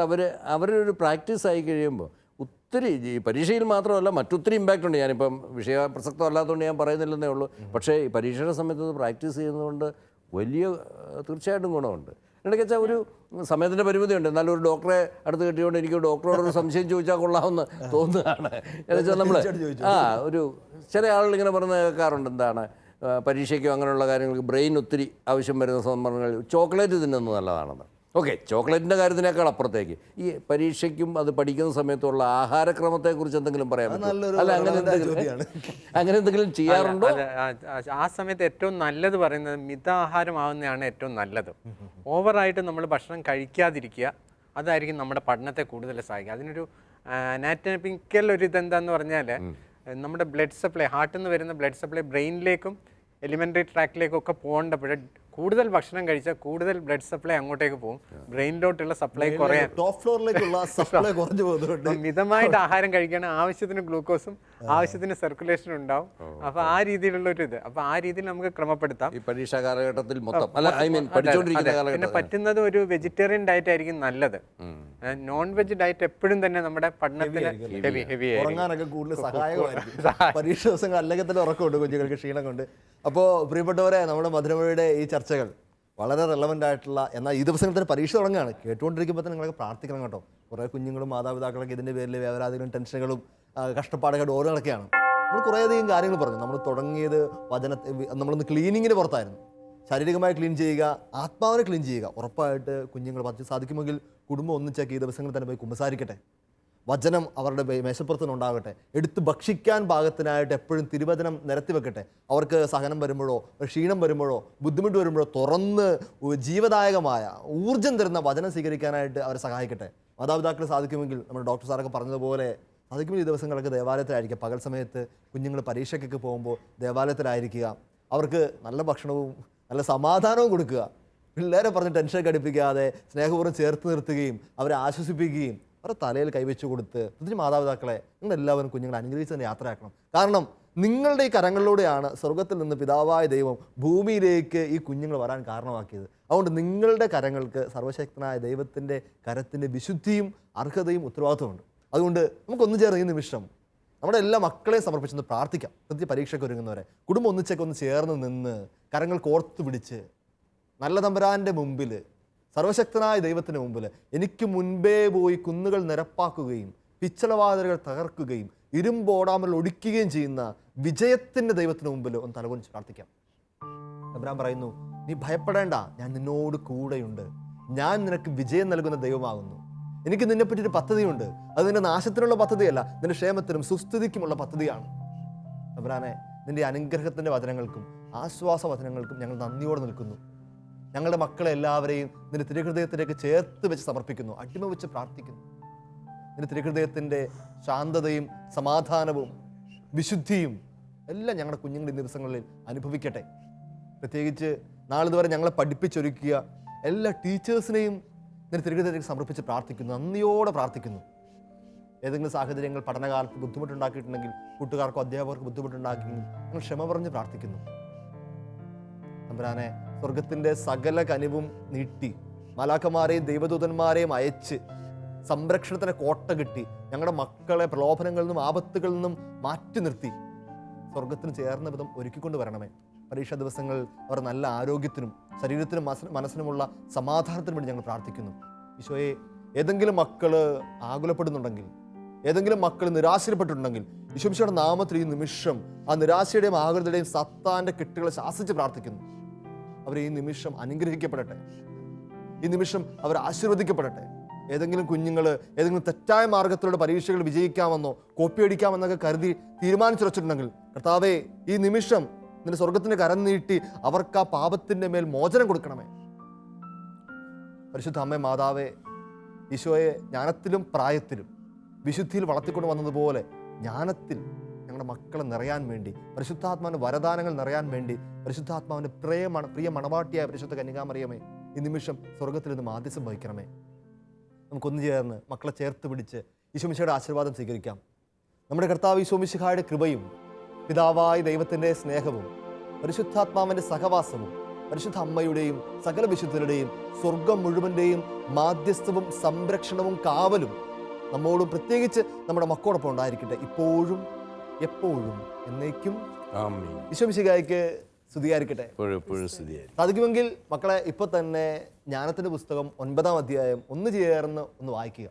അവരൊരു പ്രാക്ടീസ് ആയി കഴിയുമ്പോൾ ഒത്തിരി ഈ പരീക്ഷയിൽ മാത്രമല്ല മറ്റൊത്തിരി ഇമ്പാക്റ്റ് ഉണ്ട്. ഞാനിപ്പം വിഷയ പ്രസക്തമല്ലാത്തതുകൊണ്ട് ഞാൻ പറയുന്നില്ലെന്നേ ഉള്ളൂ. പക്ഷേ ഈ പരീക്ഷയുടെ സമയത്ത് പ്രാക്ടീസ് ചെയ്യുന്നതുകൊണ്ട് വലിയ തീർച്ചയായിട്ടും ഗുണമുണ്ട്. ഇടയ്ക്ക് വെച്ചാൽ ഒരു സമയത്തിൻ്റെ പരിമിതിയുണ്ട്, എന്നാലും ഒരു ഡോക്ടറെ അടുത്ത് കിട്ടിയോണ്ട് എനിക്ക് ഡോക്ടറോടൊരു സംശയം ചോദിച്ചാൽ കൊള്ളാമെന്ന് തോന്നുകയാണ്. എന്ന് വെച്ചാൽ നമ്മൾ ഒരു ചില ആളുകൾ ഇങ്ങനെ പറഞ്ഞ് കേൾക്കാറുണ്ട്, എന്താണ് പരീക്ഷയ്ക്കോ അങ്ങനെയുള്ള കാര്യങ്ങൾക്ക് ബ്രെയിൻ ഒത്തിരി ആവശ്യം വരുന്ന സന്ദർഭങ്ങളിൽ ചോക്ലേറ്റ് തിന്നുന്നത് നല്ലതാണെന്ന്. ഓക്കെ, ചോക്ലേറ്റിൻ്റെ കാര്യത്തിനേക്കാൾ അപ്പുറത്തേക്ക് ഈ പരീക്ഷയ്ക്കും അത് പഠിക്കുന്ന സമയത്തുള്ള ആഹാരക്രമത്തെക്കുറിച്ച് എന്തെങ്കിലും പറയാൻ പറ്റുമോ? അല്ല, അങ്ങനെ എന്തെങ്കിലും ചെയ്യാറുണ്ടോ? ആ സമയത്ത് ഏറ്റവും നല്ലത് പറയുന്നത് മിതാഹാരമാവുന്നതാണ് ഏറ്റവും നല്ലത്. ഓവറായിട്ട് നമ്മൾ ഭക്ഷണം കഴിക്കാതിരിക്കുക, അതായിരിക്കും നമ്മുടെ പഠനത്തെ കൂടുതൽ സഹായിക്കുക. അതിനൊരു അനാറ്റമിക്കൽ ഒരു ഇതെന്താന്ന് പറഞ്ഞാൽ നമ്മുടെ ബ്ലഡ് സപ്ലൈ, ഹാർട്ടിൽ നിന്ന് വരുന്ന ബ്ലഡ് സപ്ലൈ ബ്രെയിനിലേക്കും എലിമെൻ്ററി ട്രാക്റ്റിലേക്കും ഒക്കെ പോകേണ്ടപ്പോൾ കൂടുതൽ ഭക്ഷണം കഴിച്ചാൽ കൂടുതൽ ബ്ലഡ് സപ്ലൈ അങ്ങോട്ടേക്ക് പോകും, ബ്രെയിനിലോട്ടുള്ള സപ്ലൈ കുറയാൻ ടോപ്പ് ഫ്ലോറിലേക്കുള്ള സപ്ലൈ കുറഞ്ഞു പോകുന്നുണ്ട്. മിതമായിട്ട് ആഹാരം കഴിക്കണം, ആവശ്യത്തിന് ഗ്ലൂക്കോസും ആവശ്യത്തിന് സർക്കുലേഷനും ഉണ്ടാവും. അപ്പോൾ ആ രീതിയിലുള്ള ഒരു ഇത്, അപ്പോൾ ആ രീതിയിൽ നമുക്ക് ക്രമപ്പെടുത്താം ഈ പരീക്ഷാ കാലഘട്ടത്തിൽ മൊത്തം. അല്ല, ഐ മീൻ പഠിച്ചുകൊണ്ടിരിക്കുന്ന പിന്നെ കാലഘട്ടം. പറ്റുന്നത് ഒരു വെജിറ്റേറിയൻ ഡയറ്റ് ആയിരിക്കും നല്ലത്. നോൺ വെജ് ഡയറ്റ് എപ്പോഴും തന്നെ നമ്മുടെ പഠനത്തിന് ഹെവി ഉറങ്ങാനൊക്കെ കൂടുതൽ സഹായകമായിരിക്കും. പരീക്ഷ ദിവസങ്ങൾ അല്ലെങ്കിൽ തന്നെ ഉറക്കമുണ്ട് കുഞ്ഞുങ്ങൾക്ക്, ക്ഷീണം കൊണ്ട്. അപ്പോൾ പ്രിയപ്പെട്ടവരെ, നമ്മുടെ മധുരമൊഴിയുടെ ഈ ചർച്ചകൾ വളരെ റെലവൻ്റ് ആയിട്ടുള്ള, എന്നാൽ ഈ ദിവസങ്ങളിൽ തന്നെ പരീക്ഷ തുടങ്ങുകയാണ്. കേട്ടുകൊണ്ടിരിക്കുമ്പോൾ തന്നെ നിങ്ങളൊക്കെ പ്രാർത്ഥിക്കണം കേട്ടോ. കുറേ കുഞ്ഞുങ്ങളും മാതാപിതാക്കളൊക്കെ ഇതിൻ്റെ പേരിൽ വേവലാതികളും ടെൻഷനുകളും കഷ്ടപ്പാടുകളുടെ ഓരോന്നൊക്കെയാണ്. നമ്മൾ കുറേയധികം കാര്യങ്ങൾ പറഞ്ഞു. നമ്മൾ തുടങ്ങിയത് നമ്മളൊന്ന് ക്ലീനിങ്ങിന് പുറത്തായിരുന്നു. ശാരീരികമായി ക്ലീൻ ചെയ്യുക, ആത്മാവിനെ ക്ലീൻ ചെയ്യുക. ഉറപ്പായിട്ട് കുഞ്ഞുങ്ങൾ സാധിക്കുമെങ്കിൽ കുടുംബം ഒന്നിച്ചാക്കി ഈ ദിവസങ്ങളിൽ തന്നെ പോയി കുമ്പസാരിക്കട്ടെ. വചനം അവരുടെ മേശപ്പുറത്തിനുണ്ടാകട്ടെ. എടുത്ത് ഭക്ഷിക്കാൻ പാകത്തിനായിട്ട് എപ്പോഴും തിരുവചനം നിരത്തി വെക്കട്ടെ. അവർക്ക് സഹനം വരുമ്പോഴോ ക്ഷീണം വരുമ്പോഴോ ബുദ്ധിമുട്ട് വരുമ്പോഴോ തുറന്ന് ജീവദായകമായ ഊർജ്ജം തരുന്ന വചനം സ്വീകരിക്കാനായിട്ട് അവരെ സഹായിക്കട്ടെ. മാതാപിതാക്കൾ സാധിക്കുമെങ്കിൽ നമ്മുടെ ഡോക്ടർ സാറൊക്കെ പറഞ്ഞതുപോലെ സാധിക്കുമെങ്കിൽ ഈ ദിവസങ്ങളൊക്കെ ദേവാലയത്തിലായിരിക്കുക. പകൽ സമയത്ത് കുഞ്ഞുങ്ങൾ പരീക്ഷയ്ക്കൊക്കെ പോകുമ്പോൾ ദേവാലയത്തിലായിരിക്കുക. അവർക്ക് നല്ല ഭക്ഷണവും നല്ല സമാധാനവും കൊടുക്കുക. പിള്ളേരെ പറഞ്ഞ് ടെൻഷനൊക്കെ അടുപ്പിക്കാതെ സ്നേഹപൂർവ്വം ചേർത്ത് നിർത്തുകയും അവരെ ആശ്വസിപ്പിക്കുകയും അവരുടെ തലയിൽ കൈവച്ച് കൊടുത്ത്, പ്രത്യേകിച്ച് മാതാപിതാക്കളെ നിങ്ങളെല്ലാവരും കുഞ്ഞുങ്ങളെ അനുഗ്രഹിച്ച് തന്നെ യാത്രയാക്കണം. കാരണം നിങ്ങളുടെ ഈ കരങ്ങളിലൂടെയാണ് സ്വർഗത്തിൽ നിന്ന് പിതാവായ ദൈവം ഭൂമിയിലേക്ക് ഈ കുഞ്ഞുങ്ങൾ വരാൻ കാരണമാക്കിയത്. അതുകൊണ്ട് നിങ്ങളുടെ കരങ്ങൾക്ക് സർവശക്തനായ ദൈവത്തിൻ്റെ കരത്തിൻ്റെ വിശുദ്ധിയും അർഹതയും ഉത്തരവാദിത്വമുണ്ട്. അതുകൊണ്ട് നമുക്കൊന്നു ചേർന്ന് ഈ നിമിഷം നമ്മുടെ എല്ലാ മക്കളെയും സമർപ്പിച്ചൊന്ന് പ്രാർത്ഥിക്കാം. പ്രത്യേകിച്ച് പരീക്ഷയ്ക്ക് ഒരുങ്ങുന്നവരെ കുടുംബം ഒന്നിച്ചൊക്കെ ഒന്ന് ചേർന്ന് നിന്ന് കരങ്ങൾ കോർത്തു പിടിച്ച് നല്ല തമ്പുരാൻ്റെ മുമ്പിൽ, സർവശക്തനായ ദൈവത്തിന് മുമ്പിൽ എനിക്ക് മുൻപേ പോയി കുന്നുകൾ നിരപ്പാക്കുകയും പിച്ചളവാതിലുകൾ തകർക്കുകയും ഇരുമ്പോടാമൽ ഒടിക്കുകയും ചെയ്യുന്ന വിജയത്തിൻ്റെ ദൈവത്തിന് മുമ്പിൽ ഒന്ന് തലകുനിച്ച് പ്രാർത്ഥിക്കാം. തമ്പുരാൻ പറയുന്നു, നീ ഭയപ്പെടേണ്ട, ഞാൻ നിന്നോട് കൂടെയുണ്ട്. ഞാൻ നിനക്ക് വിജയം നൽകുന്ന ദൈവമാകുന്നു. എനിക്ക് നിന്നെപ്പറ്റിയൊരു പദ്ധതിയുണ്ട്. അത് നിന്റെ നാശത്തിനുള്ള പദ്ധതിയല്ല, നിന്റെ ക്ഷേമത്തിനും സുസ്ഥിതിക്കുമുള്ള പദ്ധതിയാണ്. തമ്പുരാനെ, നിന്റെ അനുഗ്രഹത്തിൻ്റെ വചനങ്ങൾക്കും ആശ്വാസ വചനങ്ങൾക്കും ഞങ്ങൾ നന്ദിയോടെ നിൽക്കുന്നു. ഞങ്ങളുടെ മക്കളെ എല്ലാവരെയും നിന്റെ തിരുഹൃദയത്തിലേക്ക് ചേർത്ത് വെച്ച് സമർപ്പിക്കുന്നു, അടിമ വെച്ച് പ്രാർത്ഥിക്കുന്നു. നിന്റെ തിരുഹൃദയത്തിൻ്റെ ശാന്തതയും സമാധാനവും വിശുദ്ധിയും എല്ലാം ഞങ്ങളുടെ കുഞ്ഞുങ്ങളുടെ ഈ ദിവസങ്ങളിൽ അനുഭവിക്കട്ടെ. പ്രത്യേകിച്ച് നാളിതുവരെ ഞങ്ങളെ പഠിപ്പിച്ചൊരുക്കിയ എല്ലാ ടീച്ചേഴ്സിനെയും നിന്റെ തിരുഹൃദയത്തിലേക്ക് സമർപ്പിച്ച് പ്രാർത്ഥിക്കുന്നു, നന്ദിയോടെ പ്രാർത്ഥിക്കുന്നു. ഏതെങ്കിലും സാഹചര്യങ്ങൾ പഠനകാലത്ത് ബുദ്ധിമുട്ടുണ്ടാക്കിയിട്ടുണ്ടെങ്കിൽ, കൂട്ടുകാർക്കോ അധ്യാപകർക്കോ ബുദ്ധിമുട്ടുണ്ടാക്കിയെങ്കിൽ ഞങ്ങൾ ക്ഷമ പറഞ്ഞ് പ്രാർത്ഥിക്കുന്നു. തമ്പുരാനെ, സ്വർഗത്തിൻ്റെ സകല കനിവും നീട്ടി മാലാഖമാരെയും ദൈവദൂതന്മാരെയും അയച്ച് സംരക്ഷണത്തിന് കോട്ട കിട്ടി ഞങ്ങളുടെ മക്കളെ പ്രലോഭനങ്ങളിൽ നിന്നും ആപത്തുകളിൽ നിന്നും മാറ്റി നിർത്തി സ്വർഗത്തിന് ചേർന്ന വിധം ഒരുക്കിക്കൊണ്ട് വരണമേ. പരീക്ഷാ ദിവസങ്ങൾ അവർ നല്ല ആരോഗ്യത്തിനും ശരീരത്തിനും മനസ്സിനുമുള്ള സമാധാനത്തിനും വേണ്ടി ഞങ്ങൾ പ്രാർത്ഥിക്കുന്നു. ഈശോയെ, ഏതെങ്കിലും മക്കൾ ആകുലപ്പെടുന്നുണ്ടെങ്കിൽ, ഏതെങ്കിലും മക്കൾ നിരാശയിൽപ്പെട്ടിട്ടുണ്ടെങ്കിൽ, ഈശോയുടെ നാമത്തിൽ ഈ നിമിഷം ആ നിരാശയുടെയും ആകുലതയുടെയും സത്താൻ്റെ കെട്ടുകളെ ശാസിച്ച് പ്രാർത്ഥിക്കുന്നു. അവർ ഈ നിമിഷം അനുഗ്രഹിക്കപ്പെടട്ടെ, ഈ നിമിഷം അവർ ആശീർവദിക്കപ്പെടട്ടെ. ഏതെങ്കിലും കുഞ്ഞുങ്ങൾ ഏതെങ്കിലും തെറ്റായ മാർഗത്തിലൂടെ പരീക്ഷകൾ വിജയിക്കാമെന്നോ കോപ്പി അടിക്കാമെന്നൊക്കെ കരുതി തീരുമാനിച്ചുറച്ചിട്ടുണ്ടെങ്കിൽ, കർത്താവേ, ഈ നിമിഷം നിന്റെ സ്വർഗത്തിന്റെ കരം നീട്ടി അവർക്ക് ആ പാപത്തിന്റെ മേൽ മോചനം കൊടുക്കണമേ. പരിശുദ്ധ അമ്മേ മാതാവേ, ഈശോയെ ജ്ഞാനത്തിലും പ്രായത്തിലും വിശുദ്ധിയിൽ വളർത്തിക്കൊണ്ട് വന്നതുപോലെ ജ്ഞാനത്തിൽ ഞങ്ങളുടെ മക്കളെ നിറയാൻ വേണ്ടി, പരിശുദ്ധാത്മാവിൻ്റെ വരദാനങ്ങൾ നിറയാൻ വേണ്ടി, പരിശുദ്ധാത്മാവിൻ്റെ പ്രിയ മണവാട്ടിയായ പരിശുദ്ധ കന്യകാമറിയമേ, ഈ നിമിഷം സ്വർഗത്തിൽ നിന്ന് മാധ്യസ്ഥം വഹിക്കണമേ. നമുക്കൊന്നു ചേർന്ന് മക്കളെ ചേർത്ത് പിടിച്ച് ഈശോമിശിഹായുടെ ആശീർവാദം സ്വീകരിക്കാം. നമ്മുടെ കർത്താവ് ഈശോമിശിഹായുടെ കൃപയും പിതാവായ ദൈവത്തിൻ്റെ സ്നേഹവും പരിശുദ്ധാത്മാവിൻ്റെ സഹവാസവും പരിശുദ്ധ അമ്മയുടെയും സകല വിശുദ്ധരുടെയും സ്വർഗം മുഴുവൻ്റെയും മാധ്യസ്ഥവും സംരക്ഷണവും കാവലും നമ്മോടും പ്രത്യേകിച്ച് നമ്മുടെ മക്കളോടൊപ്പം ഉണ്ടായിരിക്കട്ടെ, ഇപ്പോഴും എപ്പോഴും എന്നേക്കും. ആമേൻ. ഈശോമിശിഹായ്ക്ക് സ്തുതിയായിരിക്കട്ടെ. എപ്പോഴും സ്തുതിയായിരിക്കും. സാധിക്കുമെങ്കിൽ മക്കളെ ഇപ്പോൾ തന്നെ ജ്ഞാനത്തിൻ്റെ പുസ്തകം 9-ാം അധ്യായം ഒന്ന് ചേർന്ന് ഒന്ന് വായിക്കുക.